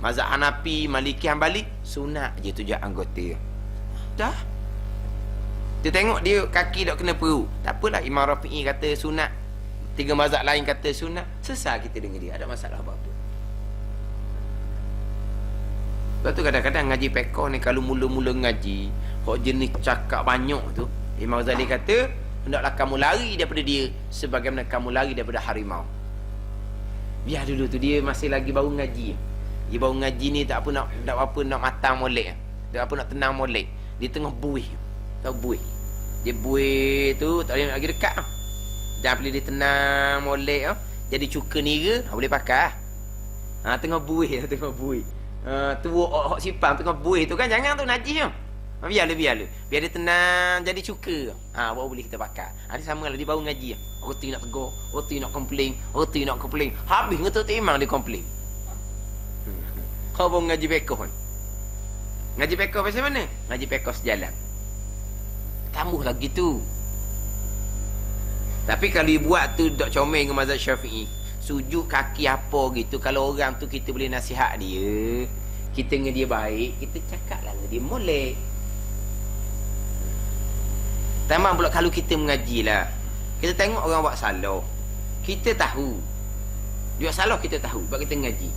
Mazhab Hanafi, Maliki, Hanbali, sunat je 7 anggota. Dah. Dia tengok dia kaki tak kena perut. Tak apalah, Imam Rafi'i kata sunat. 3 mazhab lain kata sunat. Sesal kita dengan dia. Ada masalah apa-apa. Sebab tu kadang-kadang ngaji pekoh ni, kalau mula-mula ngaji, kok jenis cakap banyak tu, Imam Ghazali kata, hendaklah kamu lari daripada dia sebagaimana kamu lari daripada harimau. Biar dulu tu, dia masih lagi baru ngaji. Dia baru ngaji ni tak apa nak matang molek. Tak apa nak tenang molek. Dia tengah buih. Tak buih. Dia buih tu tak boleh lagi dekat. Jangan pilih dia tenang molek. Jadi cuka nira boleh pakai. Tengah buih. Tengah buih. Tua hok sipam tengah buih tu kan, jangan tu najis. Biarlah. Biar dia tenang jadi cuka. Baru boleh kita pakai. Dia sama lah, dia baru ngaji. Roti nak tegur, roti nak komplain. Habis ngetuk timang dia komplain. Kau baru ngaji pekoh kan? Ngaji pekoh macam mana? Ngaji pekoh sejalan. Tambah lagi tu. Tapi kalau dia buat tu dok comel dengan mazhab Syafi'i, sujud kaki apa gitu, kalau orang tu kita boleh nasihat dia, kita dengan dia baik, kita cakap lah dengan dia molek. Tamam pula kalau kita mengaji lah, kita tengok orang buat salah, kita tahu dia buat salah, kita tahu sebab kita mengaji.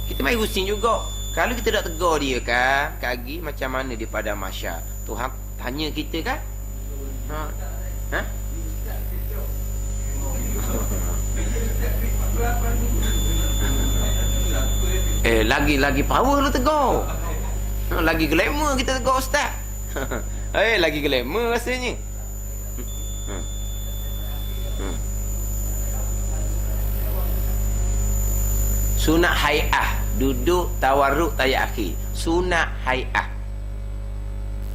Kita main rusing juga. Kalau kita tak tegur dia kan, kaki macam mana dia pada masyar, Tuhan tanya kita kan. Lagi power lu tegur. Lagi glamour kita tegur ustaz. Lagi glamour rasanya. Sunat hai'ah, duduk tawarruk tayak akhir. Sunat hai'ah.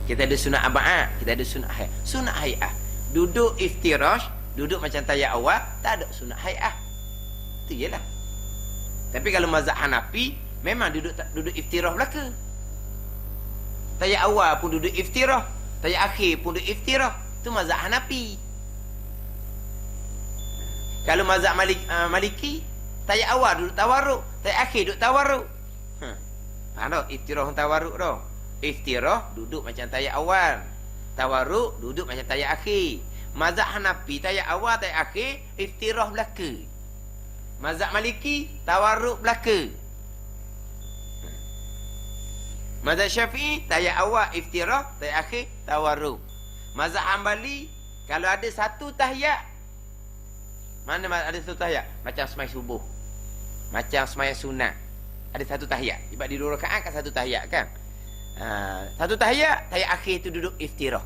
Kita ada sunat aba'ah, kita ada sunat hai'ah. Sunat hai'ah, duduk iftirash, duduk macam tayak awal, tak ada sunat hai'ah. Itu jelah. Tapi kalau mazhab Hanafi, memang duduk iftirah belaka. Tayak awal pun duduk iftirah, tayak akhir pun duduk iftirah. Itu mazhab Hanafi. Kalau mazhab Maliki, tayak awal duduk tawarruk, tayak akhir duduk tawarruk. Faham tak? Iftirah tawarruk dah. Iftirah duduk macam tayak awal, tawarruk duduk macam tayak akhir. Mazhab Hanafi tayak awal, tayak akhir, iftirah belaka. Mazhab Maliki tawarruk belaka. Mazhab Syafi'i tayak awal iftirah, tayak akhir tawarruk. Mazhab Hanbali kalau ada satu tahiyat, mana ada satu tahiyat? Macam semai subuh, macam semai sunat, ada satu tahiyat. Sebab di 2 rakaat kan satu tahiyat kan. Satu tahiyat, tahiyat akhir tu duduk iftirah.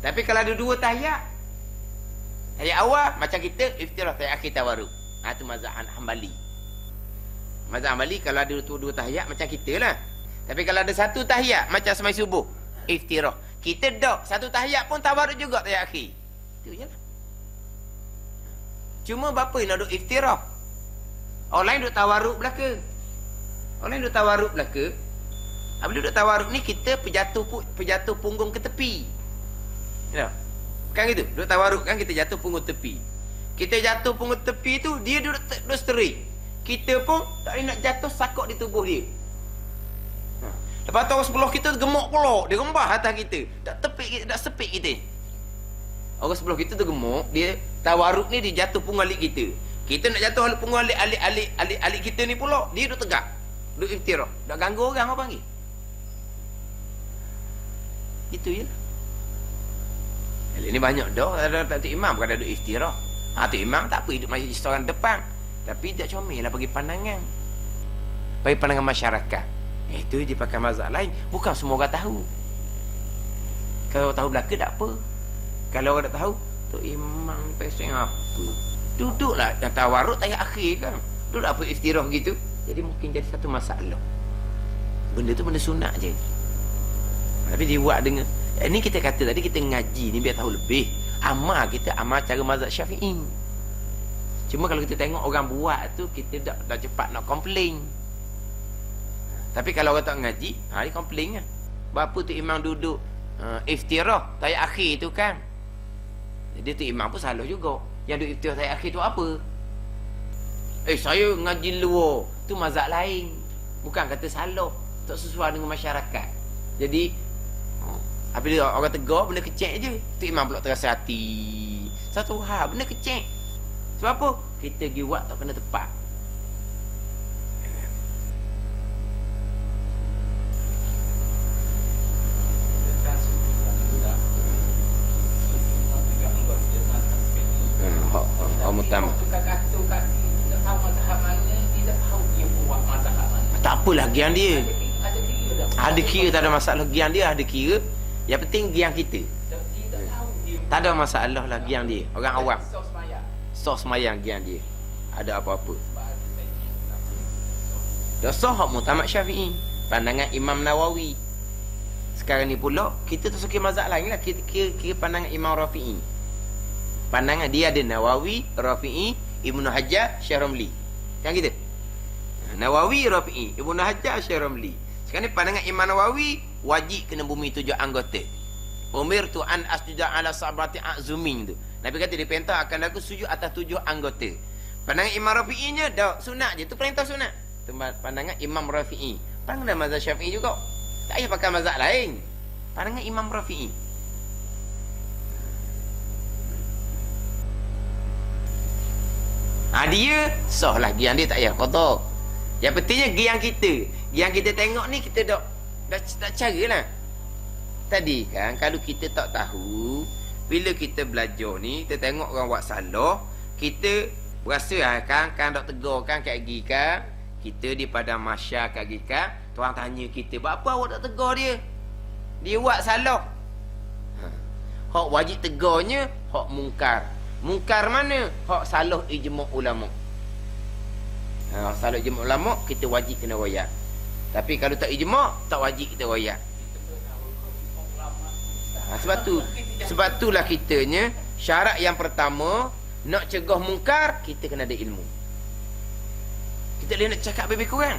Tapi kalau ada 2 tahiyat, tahiyat awal macam kita iftirah, tahiyat akhir tawarruk. Itu mazhab Hanbali. Mazhab Hanbali kalau ada 2 tahiyat macam kita lah. Tapi kalau ada satu tahiyat macam semai subuh, iftirah. Kita dak satu tahiyat pun tawarruk juga tahiyat akhir. Itu je lah. Cuma bapa nak duduk iftirah, orang lain duduk tawarruk belaka. Orang lain duduk tawarruk belaka. Apabila duduk tawarruk ni, kita pejatuh punggung ke tepi. Ya. Kan gitu, duduk tawarruk kan kita jatuh punggung tepi. Kita jatuh punggung tepi tu, dia duduk straight. Kita pun tak boleh nak jatuh sakok di tubuh dia. Lepas tu orang sebelah kita gemuk pula, dia rembah atas kita. Tak sepik kita. Orang sebelah kita tu gemuk, dia tawarruk ni dia jatuh punggung alik kita. Kita nak jatuh punggung alik kita ni pula, dia duduk tegak. Duduk iftirah. Tak ganggu orang apa panggil. Itu je lah. Ini banyak dah Tok Imam bukan duduk iftirah. Tok Imam tak apa, hidup majlis orang depan, tapi tak comel lah bagi pandangan. Bagi pandangan masyarakat. Itu dia pakai mazhab lain. Bukan semua orang tahu. Kalau tahu belaka tak apa. Kalau orang tak tahu, Tok Imam pasal apa? Duduklah dan tawarruk tahiyat akhir kan. Duduk apa iftirah gitu. Jadi mungkin jadi satu masalah. Benda tu benda sunat je. Tapi dia buat dengan ini kita kata tadi kita ngaji ni biar tahu lebih. Amal kita amal cara mazhab Syafi'i. Cuma kalau kita tengok orang buat tu kita dah cepat nak komplain. Tapi kalau orang tak ngaji, dia komplain lah. Berapa tu imam duduk iftirah tayat akhir tu kan. Jadi tu imam pun salah juga. Yang duduk iftirah tayat akhir tu apa? Saya ngaji luar. Tu mazhab lain. Bukan kata salah. Tak sesuai dengan masyarakat. Jadi apabila orang tegur benda kecil je, tu imam pula terasa hati. Satu hal benda kecil. Sebab apa? Kita pergi buat tak kena tepat. Tak apalah gian dia. Ada kira tak ada masalah gian dia, ada kira. Yang penting gian kita. Tak ada masalah lah gian dia. Orang awam. Sos semayang gian dia. Ada apa-apa. Dah sah Muhammad Syafi'i. Pandangan Imam Nawawi. Sekarang ni pula kita tak suka mazhab lain lah. Kita kira pandangan Imam Rafi'i. Pandangan dia ada Nawawi, Rafi'i, Ibnu Hajar, Syekh Ramli. Kan kita? Nawawi, Rafi'i, Ibnu Hajar, Syekh Ramli. Sekarang ni pandangan Imam Nawawi, wajib kena bumi 7 anggota. Umir tu an asjuda ala sabrati azumin tu. Nabi kata dia perintah akan aku sujud atas 7 anggota. Pandangan Imam Rafi'inya dah sunat je, tu perintah sunat. Tu pandangan Imam Rafi'i. Pandangan mazhab Syafi'i juga. Tak payah pakai mazhab lain. Pandangan Imam Rafi'i. Dia sah lah gian dia tak payah qada. Yang pentingnya gian kita. Gian kita tengok ni kita dah caralah. Tadi kan kalau kita tak tahu, bila kita belajar ni, kita tengok orang buat salah, kita berasa kan dak tegur kan kat gigi kan. Kita di padang mahsyar kat gigi kan, tuan tanya kita, "Apa awak tak tegur dia? Dia buat salah." Hak wajib tegurnya hak mungkar. Mungkar mana? Hak salah ijma' ulama. Salah ijma' ulama kita wajib kena royak. Tapi kalau tak ijma', tak wajib kita royak. Sebab itulah kitanya syarat yang pertama nak cegah mungkar kita kena ada ilmu. Kita boleh nak cakap lebih kurang.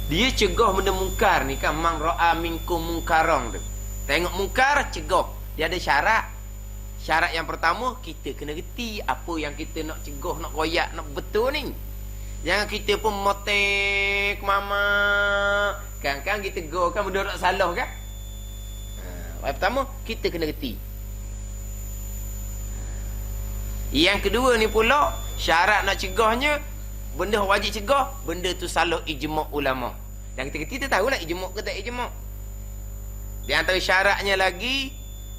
Dia cegah benda mungkar ni kan, man ra'a minkum munkaran tu. Tengok mungkar cegah. Dia ada syarat. Syarat yang pertama, kita kena reti apa yang kita nak cegah, nak royak, nak betul ni. Jangan kita pun motek mama. Kan kita go kan benda tak salah kan? Yang pertama, kita kena reti. Yang kedua ni pula, syarat nak cegahnya, benda wajib cegah, benda tu salah ijma' ulama. Dan kita tahulah ijma' ke tak ijma'. Di antara syaratnya lagi,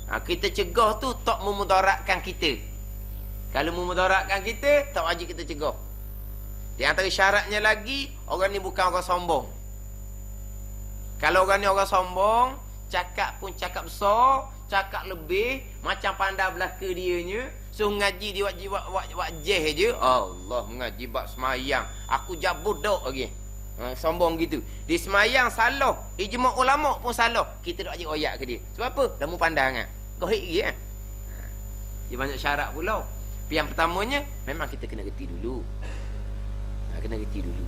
kita cegah tu tak memudaratkan kita. Kalau memudaratkan kita, tak wajib kita cegah. Di antara syaratnya lagi, orang ni bukan orang sombong. Kalau orang ni orang sombong, cakap pun cakap besar, cakap lebih, macam pandai belaka dianya, so ngaji dia wak jeh je. Allah, ngaji bab semayang, aku jabut dok lagi. Sombong gitu. Di semayang salah, ijma' ulama pun salah. Kita tak wajib royak ke dia. Sebab apa? Dah mu pandang kan. Gohik lagi kan. Dia banyak syarat pula. Tapi yang pertamanya, memang kita kena reti dulu. Kena reti dulu.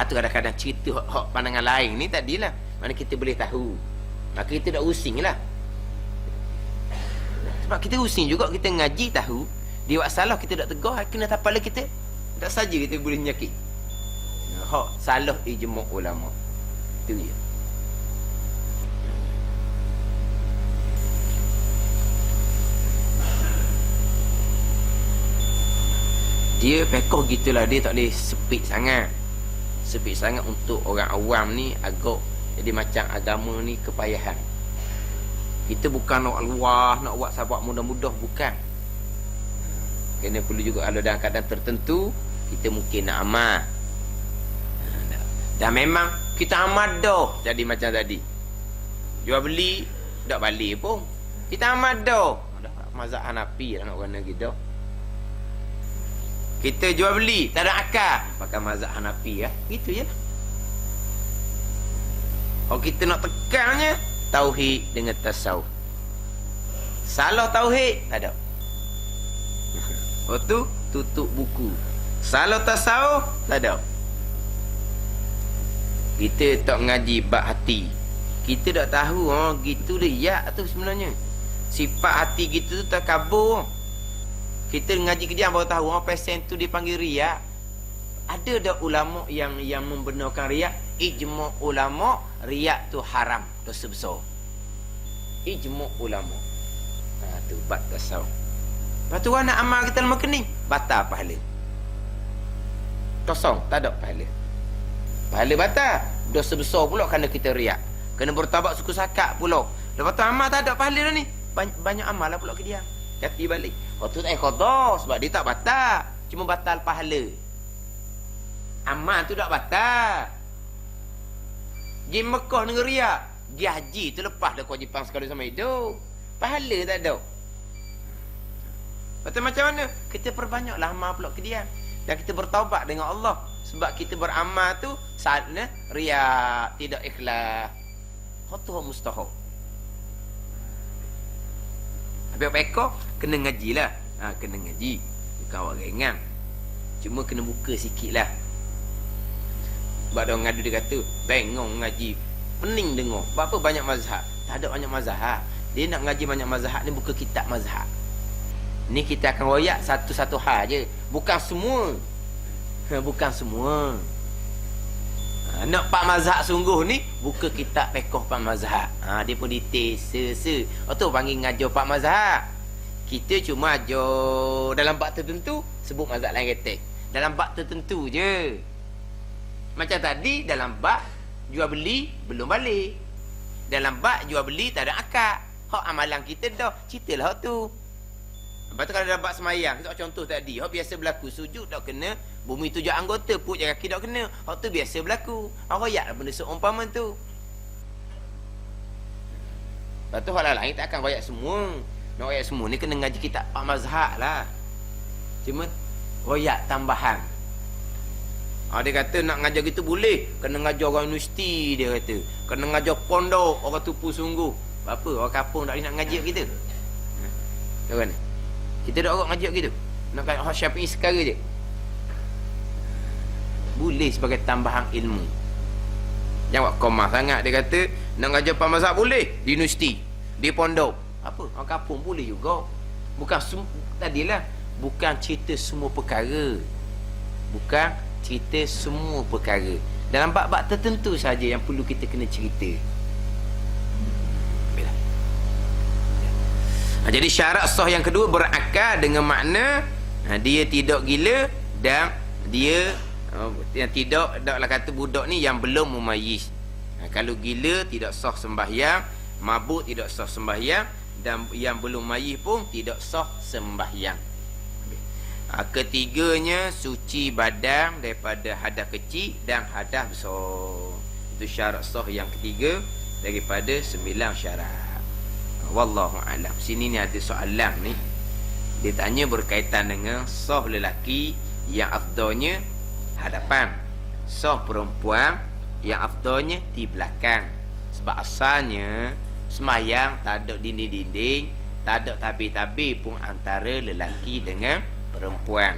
Tu kadang-kadang cerita hak pandangan lain ni tadilah. Mana kita boleh tahu. Maka kita tak using lah. Sebab kita using juga, kita ngaji tahu. Dia buat salah, kita tak tegur, kena tapala kita. Tak saja kita boleh nyakit. Hak salah ijma' ulama. Itu je. Dia pekoh gitulah, dia tak boleh sepit sangat. Sepit sangat untuk orang awam ni agak jadi macam agama ni kepayahan. Kita bukan nak luah, nak buat sahabat mudah-mudah, bukan. Kena perlu juga kalau dalam keadaan tertentu kita mungkin nak amal. Dan memang kita amal dah jadi macam tadi. Jual beli tak balik pun. Kita amal dah. Mazhab Hanafi nak kena gitu. Kita jual beli tak ada akal, pakai mazhab Hanafi lah. Gitu je. Kalau kita nak tekannya, tauhid dengan tasawuf. Salah tauhid, tak ada. Lepas tu, tutup buku. Salah tasawuf, tak ada. Kita tak ngaji bab hati. Kita tak tahu, gitu riak tu sebenarnya. Sifat hati kita tu takabur. Kita ngaji kejam baru tahu, pesen tu dipanggil riak. Ada dak ulama yang membenarkan riak? Ijma' ulama, riak tu haram, dosa besar. Ijma' ulama. Tu bab tasawuf. Lepas tu nak amal kita lemah kening, batal pahala. Kosong, tak ada pahala. Pahala batal, dosa besar pula kerana kita riak. Kena bertabat suku sakak pula. Lepas tu amal tak ada pahala dah ni. Banyak amal lah pula ke dia. Kati balik. Lepas tu tak qada sebab dia tak batal. Cuma batal pahala. Amal tu tak batal. Pergi Mekah dengan riak. Pergi haji tu lepas dah kewajipan sekali sama hidup. Pahala tak ada. Lepas tu macam mana? Kita perbanyaklah amal pula ke dia. Dan kita bertaubat dengan Allah. Sebab kita beramal tu saatnya riak, tidak ikhlas. Khatuh mustahab. Habis pekor kena ngaji lah. Kena ngaji. Bukan awak ringan. Cuma kena buka sikit lah. Sebab ada orang ngadu dia kata, bengong ngaji. Pening dengar. Sebab apa banyak mazhab? Tak ada banyak mazhab. Dia nak ngaji banyak mazhab ni buka kitab mazhab. Ni kita akan royak satu-satu hal je. Bukan semua. Bukan semua. Nak pak mazhab sungguh ni, buka kitab pekoh pak mazhab. Dia pun detail se-se. Tu panggil ngajar pak mazhab. Kita cuma ajar dalam bab tertentu, sebut mazhab lain kata. Dalam bab tertentu je. Macam tadi dalam bab jual beli belum balik. Dalam bab jual beli tak ada akad. Hak amalan kita dah, ceritalah hak tu. Lepas tu kalau dalam bab semayang, kita contoh tadi, hak biasa berlaku sujud tak kena, bumi tujuh anggota, put jaga kaki tak kena. Hak tu biasa berlaku. Hak royak benda seumpama tu. Lepas tu hak lain tak akan royak semua. Nak royak semua ni kena ngaji kitab pak mazhab lah. Cuma royak tambahan. Dia kata nak ngajar gitu boleh. Kena ngajar orang universiti, dia kata. Kena ngajar pondok, orang tupu sungguh. Apa? Orang kampung tak nak ngajar kita. Tahu kan? Kita dah orang ngajar gitu. Nak kata hak Syafi'i sekarang je. Boleh sebagai tambahan ilmu. Jangan buat komah sangat. Dia kata nak ngajar pak mazhab boleh di universiti, di pondok. Apa? Orang kampung boleh juga. Bukan tadilah, bukan cerita semua perkara. Bukan cerita semua perkara. Dalam bab-bab tertentu saja yang perlu kita kena cerita. Jadi syarat sah yang kedua berakal dengan makna dia tidak gila dan dia yang tidaklah kata budak ni yang belum mumayyiz. Kalau gila tidak sah sembahyang, mabuk tidak sah sembahyang, dan yang belum mumayyiz pun tidak sah sembahyang. Ketiganya suci badan daripada hadas kecil dan hadas besar. Itu syarat sah yang ketiga daripada 9 syarat. Wallahu a'lam. Sini ni ada soalan ni. Dia tanya berkaitan dengan sah lelaki yang afdalnya hadapan, sah perempuan yang afdalnya di belakang. Sebab asalnya semayang tak ada dinding-dinding, tak ada tabir-tabir pun antara lelaki dengan perempuan.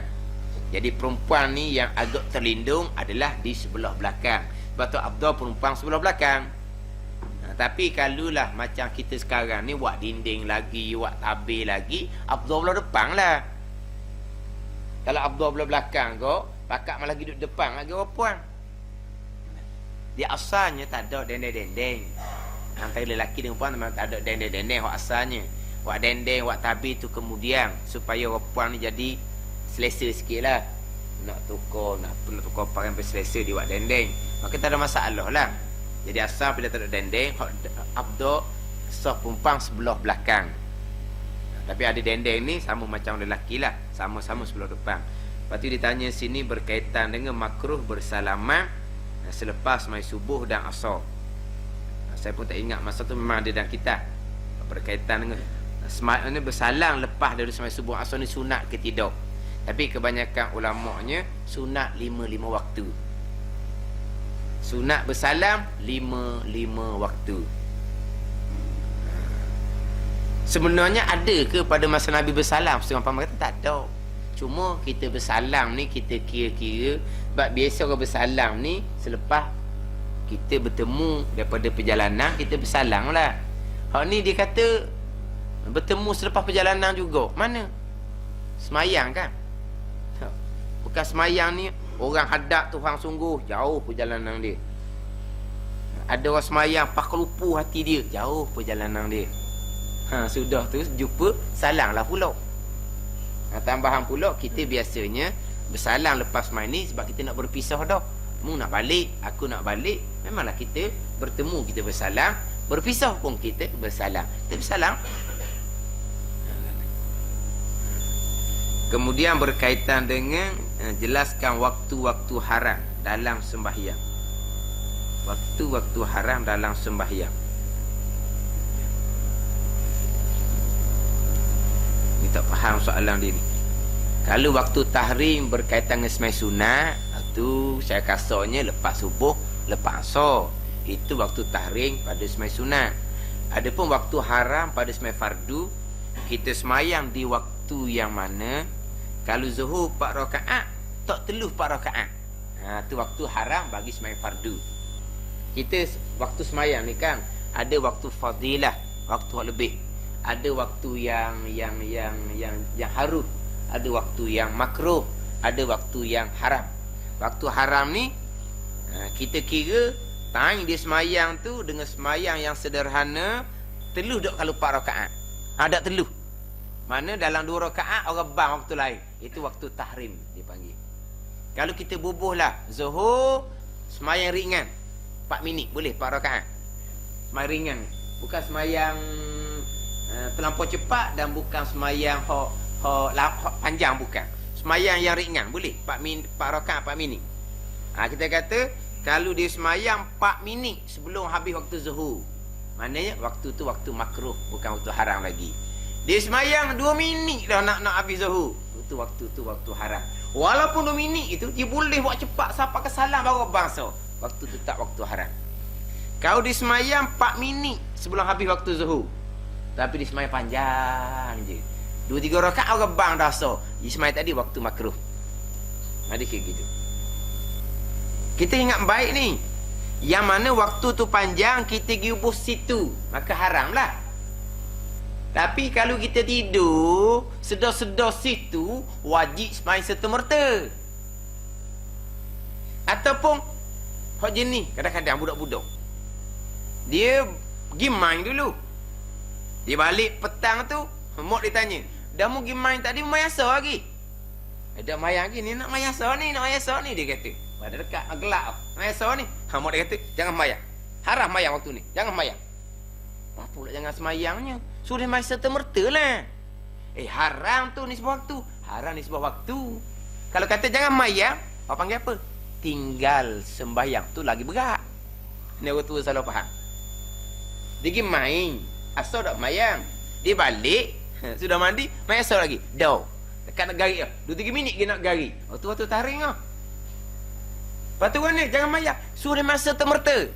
Jadi perempuan ni yang agak terlindung adalah di sebelah belakang. Sebab tu afdal perempuan sebelah belakang. Tapi kalulah macam kita sekarang ni buat dinding lagi, buat tabir lagi, afdal belah depan lah. Kalau afdal belah belakang kau, pakak malah duduk depan lagi perempuan. Dia asalnya tak ada dendeng-dendeng. Antara lelaki dan perempuan memang tak ada dendeng-dendeng hak asalnya. Buat dendeng, buat tabir tu kemudian supaya perempuan ni jadi selesa sikit lah. Nak tukar pakai selesa dia buat dendeng, maka tak ada masalah lah. Jadi asal bila tak ada dendeng, abdul sah perempuan sebelah belakang. Tapi ada dendeng ni sama macam lelaki lah, sama-sama sebelah depan. Lepas tu ditanya sini berkaitan dengan makruh bersalaman selepas mai subuh dan asar. Saya pun tak ingat masa tu memang ada dalam kitab berkaitan dengan bersalam lepas dari semai subuh asar ni sunat ke tidak. Tapi kebanyakan ulama'nya sunat 5 waktu. Sunat bersalam 5 waktu. Sebenarnya ada ke pada masa Nabi bersalam? Setengah paham kata tak ada. Cuma kita bersalam ni kita kira-kira, sebab biasa orang bersalam ni selepas kita bertemu daripada perjalanan, kita bersalam lah. Hak ni dia kata bertemu selepas perjalanan juga. Mana? Semayang kan? Bukan semayang ni orang hadap Tuhan sungguh, jauh perjalanan dia. Ada orang semayang pakai lupu hati dia, jauh perjalanan dia. Sudah tu jumpa salam lah pula. Tambahan pula kita biasanya bersalam lepas main ni sebab kita nak berpisah dah. Mu nak balik, aku nak balik, memanglah kita bertemu, kita bersalam. Berpisah pun kita bersalam. Kita bersalam. Kemudian berkaitan dengan jelaskan waktu-waktu haram dalam sembahyang. Waktu-waktu haram dalam sembahyang. Ni tak faham soalan dia ni. Kalau waktu tahrim berkaitan dengan semai sunat, tu saya kasarnya lepas subuh, lepas asar. Itu waktu tahrim pada semai sunat. Adapun waktu haram pada semai fardu, kita semayang di waktu yang mana? Kalau zuhur 4 rakaat, tak teluh 4 rakaat. Tu waktu haram bagi semai fardu. Kita waktu semayang ni kan ada waktu fadilah, waktu lebih. Ada waktu yang harus, ada waktu yang makruh, ada waktu yang haram. Waktu haram ni kita kira time dia semayang tu dengan semayang yang sederhana, teluh tak kalau 4 rakaat. Ada teluh. Mana dalam 2 rakaat orang bang waktu lain. Itu waktu tahrim dipanggil. Kalau kita bubuhlah zuhur semayang ringan 4 minit boleh 4 rakaat. Semayang ringan, bukan semayang terlampau cepat dan bukan semayang panjang, bukan. Semayang yang ringan boleh 4 rakaat 4 minit. Kita kata kalau dia semayang 4 minit sebelum habis waktu zuhur, maknanya waktu tu waktu makruh, bukan waktu haram lagi. Dia semayang 2 minit dah nak habis zuhur, itu waktu haram. Walaupun 2 minit itu dia boleh buat cepat sampai ke salam baru bangsa, waktu tu tak waktu haram. Kalau dia semayang 4 minit sebelum habis waktu zuhur, tapi dia semayang panjang je, 2-3 rakaat orang bang dah so, dia semayang tadi waktu makruh. Ada kayak gitu. Kita ingat baik ni, yang mana waktu tu panjang kita pergi ubuh situ, maka haram lah. Tapi kalau kita tidur sedar-sedar situ, wajib semayang serta-merta. Ataupun hak jenis kadang-kadang budak-budak dia pergi main dulu, dia balik petang tu, mak dia tanya, dah mu pergi main tadi, main asar lagi? Ada main lagi ni, nak main asar ni, dia kata. Pada dekat nak gelap main asar ni. Mak dia kata jangan main, haram main waktu ni, jangan main. Apa pula jangan semayangnya? Suruh main serta-merta lah. Haram tu nisbah waktu, haram nisbah waktu. Kalau kata jangan main, apa panggil apa? Tinggal sembahyang tu lagi berat. Ni orang tua salah faham. Dia pergi main, asal tak mayang. Dia balik, sudah mandi, main asal lagi. Dah. Dekat nak garik lah. 2-3 minit dia nak garik. Waktu taring lah. Lepas tu kan ni, jangan mayang. Suruh main serta-merta.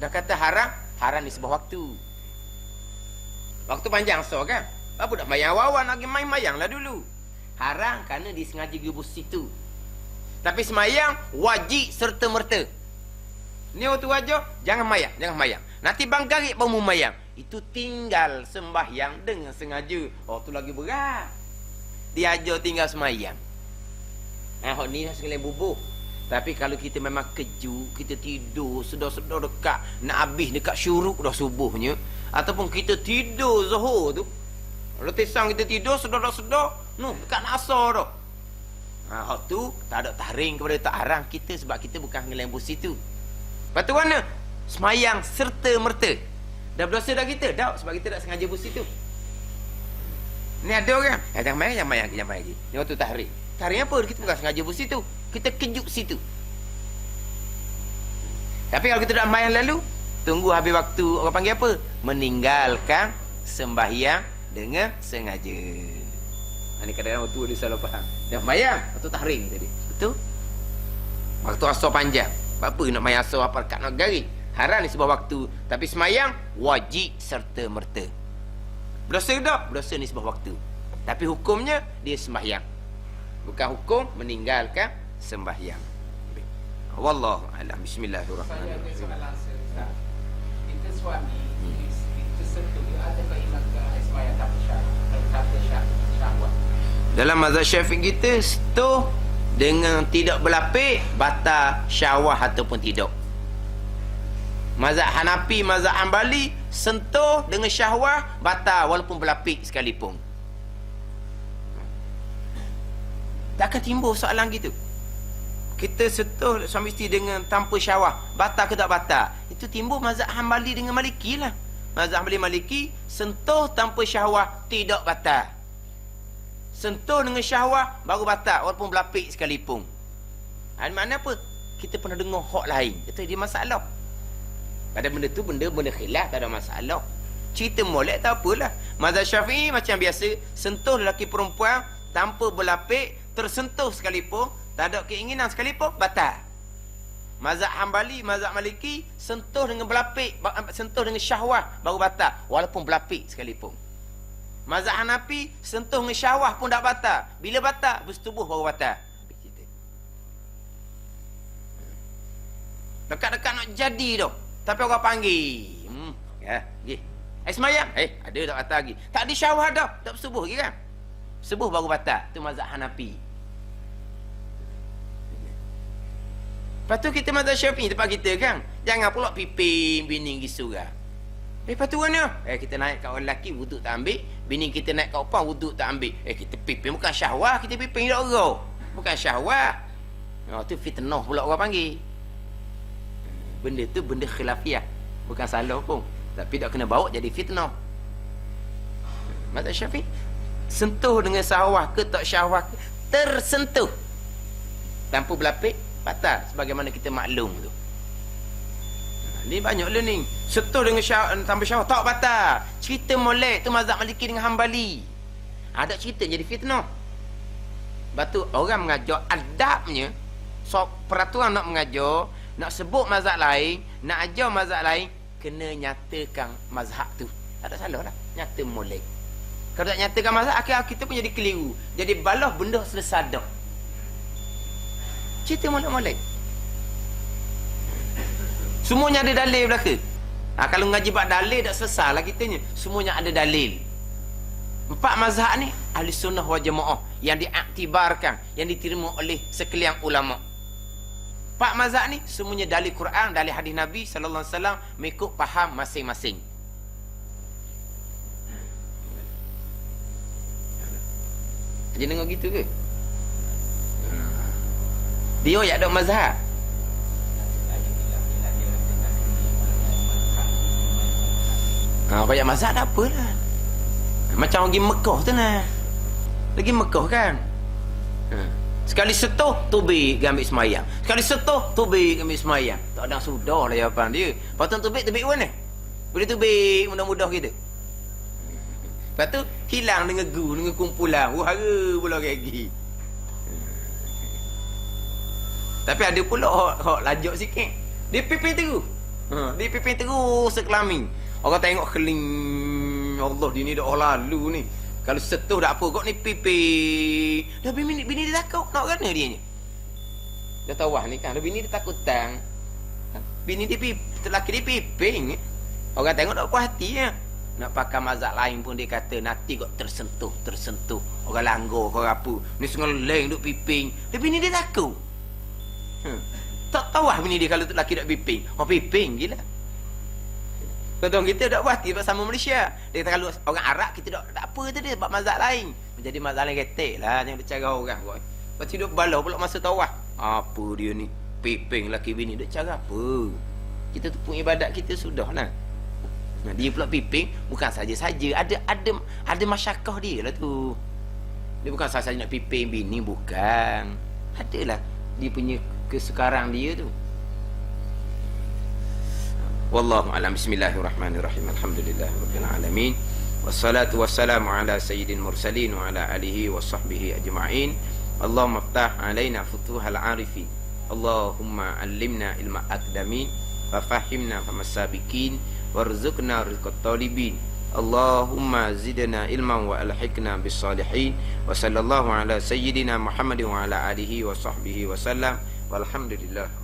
Dah kata haram, haram ni sebuah waktu. Waktu panjang asal kan? Apa nak mayang awal-awal, nak pergi main-mayang lah dulu. Haram kerana disengaja gubus situ. Tapi semayang wajib serta-merta. Ni waktu wajah, jangan mayang, jangan mayang. Nanti bang garik pun mayang. Itu tinggal sembahyang dengan sengaja. Tu lagi berat. Dia ajar tinggal semayang. Ni sekalian bubuh. Tapi kalau kita memang keju, kita tidur sedar-sedar dekat nak habis dekat syuruk dah subuhnya, ataupun kita tidur zuhur tu, letisang kita tidur sedar-sedar dekat nak asar dah. Hak tu tak ada tahring kepada tak haram kita, sebab kita bukan ngelembus situ. Lepas tu mana? Semayang serta-merta. Dah berdosa dah kita? Dah, sebab kita tak sengaja bus situ. Ni ada orang, jangan main lagi. Ni waktu tahring. Tahring apa? Kita bukan sengaja bus situ. Kita kejut situ. Tapi kalau kita dah main lalu, tunggu habis waktu, orang panggil apa? Meninggalkan sembahyang dengan sengaja. Ini kadang-kadang waktu dia salah faham. Dah mayang, waktu tahring tadi. Betul? Waktu asar panjang. Apa nak main asal apa kat nak gari. Haram ni sebuah waktu, tapi semayang wajib serta merta. Berdosa tak? Berdosa ni sebuah waktu. Tapi hukumnya dia sembahyang. Bukan hukum meninggalkan sembahyang. Wallahu a'lam. Bismillahirrahmanirrahim. Kita suami, kita sentuh dia ada keimakan sembahyang tanpa syahwat. Dalam mazhab Syafi'i kita sentuh dengan tidak berlapik batal syahwat ataupun tidak. Mazhab Hanafi, mazhab Hanbali sentuh dengan syahwat batal walaupun berlapik sekalipun. Takkan timbul soalan gitu. Kita sentuh suami isteri dengan tanpa syahwat, batal ke tak batal? Itu timbul mazhab Hanbali dengan Maliki lah. Mazhab Hanbali Maliki sentuh tanpa syahwat tidak batal. Sentuh dengan syahwat baru batal walaupun berlapik sekalipun. Makna apa? Kita pernah dengar hak lain. Itu dia masalah. Pada benda tu benda khilaf, tak ada masalah. Cerita molek tak apalah. Mazhab Syafi'i macam biasa, sentuh lelaki perempuan tanpa berlapik, tersentuh sekalipun, tak ada keinginan sekalipun, batal. Mazhab Hanbali, mazhab Maliki sentuh dengan berlapik, sentuh dengan syahwat baru batal walaupun berlapik sekalipun. Mazhab Hanafi sentuh dengan syahwat pun tak batal. Bila batal? Bersetubuh baru batal. Dekat-dekat nak jadi tu, tapi orang panggil. Pergi. Semayang? Ada tak batal lagi. Tak ada syahwat dah. Tak bersetubuh lagi kan? Sebuh baru batal. Itu mazhab Hanafi. Lepas tu kita mazhab Syafi'i tempat kita kan. Jangan pula piping bini pergi surau. Lepas tu kan kita naik kat orang lelaki, wuduk tak ambil. Bini kita naik kat opang, wuduk tak ambil. Kita piping. Bukan syahwat, kita piping tak orang. Bukan syahwat. Tu fitnah pula orang panggil. Benda tu benda khilafiah. Bukan salah pun. Tapi tak kena bawa jadi fitnah. Mazhab Syafi'i sentuh dengan syahwat ke tak syahwat ke, tersentuh tanpa berlapik, batal sebagaimana kita maklum tu. Ni banyak lah ni. Sentuh dengan tanpa syahwat tak batal. Cerita molek tu mazhab Maliki dengan Hanbali. Ada cerita jadi fitnah. Lepas tu orang mengajar adabnya, so peraturan nak mengajar, nak sebut mazhab lain, nak ajar mazhab lain, kena nyatakan mazhab tu. Tak ada salah lah. Nyata molek. Kalau tak nyatakan mazhab, akhir kita pun jadi keliru. Jadi balah benda selesai dah. Cerita molek-molek. Semuanya ada dalil belaka. Kalau ngaji bab dalil tak selesai lah kitanya. Semuanya ada dalil. 4 mazhab ni ahli sunnah wal jamaah yang diaktibarkan, yang diterima oleh sekalian ulama. 4 mazhab ni semuanya dalil Quran, dalil hadis Nabi sallallahu alaihi wasallam, mengikut faham masing-masing. Dia dengar gitu ke? Dia yang ada mazhab. Banyak mazhab tak apalah. Macam pergi Mekah tu lah. Lagi Mekah kan. Sekali setuh, tubik ambil semayang. Sekali setuh, tubik ambil semayang. Tak ada sudah lah jawapan dia. Lepas tu tubik mana? Boleh tubik mudah-mudah kita. Lepas tu hilang dengan dengan kumpulan. Wahara pula gigi. Tapi ada pula hak lajak sikit. Dia piping terus. Dia piping terus sekelamin. Orang tengok keling. Allah, dia ni dah lalu ni. Kalau setuh tak apa kok ni piping. Dah bini dia takut. Nak kena dia ni. Dia tahu ni kan. Dah bini dia takut tang. Bini dia lelaki dia piping. Orang tengok tak puas hati ya. Nak pakai mazhab lain pun dia kata nanti kok tersentuh. Orang langgar kau apa. Ni sengeleng duk piping. Dah bini dia takut. Tak tahu bini dia kalau lelaki tak piping. Piping gila. Tuan-tuan kita tak puas hati sama Malaysia. Dia kata kalau orang Arab kita tak apa tu dia. Sebab mazhab lain. Menjadi mazhab lain ketek lah. Jangan bercara orang. Lepas tu duduk balau pula masa tawah. Apa dia ni? Piping lelaki bini. Duduk cara apa? Kita tu pun ibadat kita sudah lah. Nah, dia pula piping. Bukan saja-saja. Ada masyarakat dia lah tu. Dia bukan saja nak piping bini. Bukan. Adalah. Dia punya kesukaran dia tu. Wallahu a'lam. Bismillahirrahmanirrahim. Alhamdulillahirabbil alamin. Wassalatu wassalamu ala sayyidil mursalin wa ala alihi wa sahbihi ajma'in. Allahumma iftah alaina futuhal arifin. Allahumma allimna ilma aqdamin wa fahimna famasabikin warzuqna rizqat talibin. Allahumma zidna ilman wa alhiqna bis salihin. Wa sallallahu ala sayyidina Muhammadin wa ala alihi wa sahbihi wa sallam. Walhamdulillah.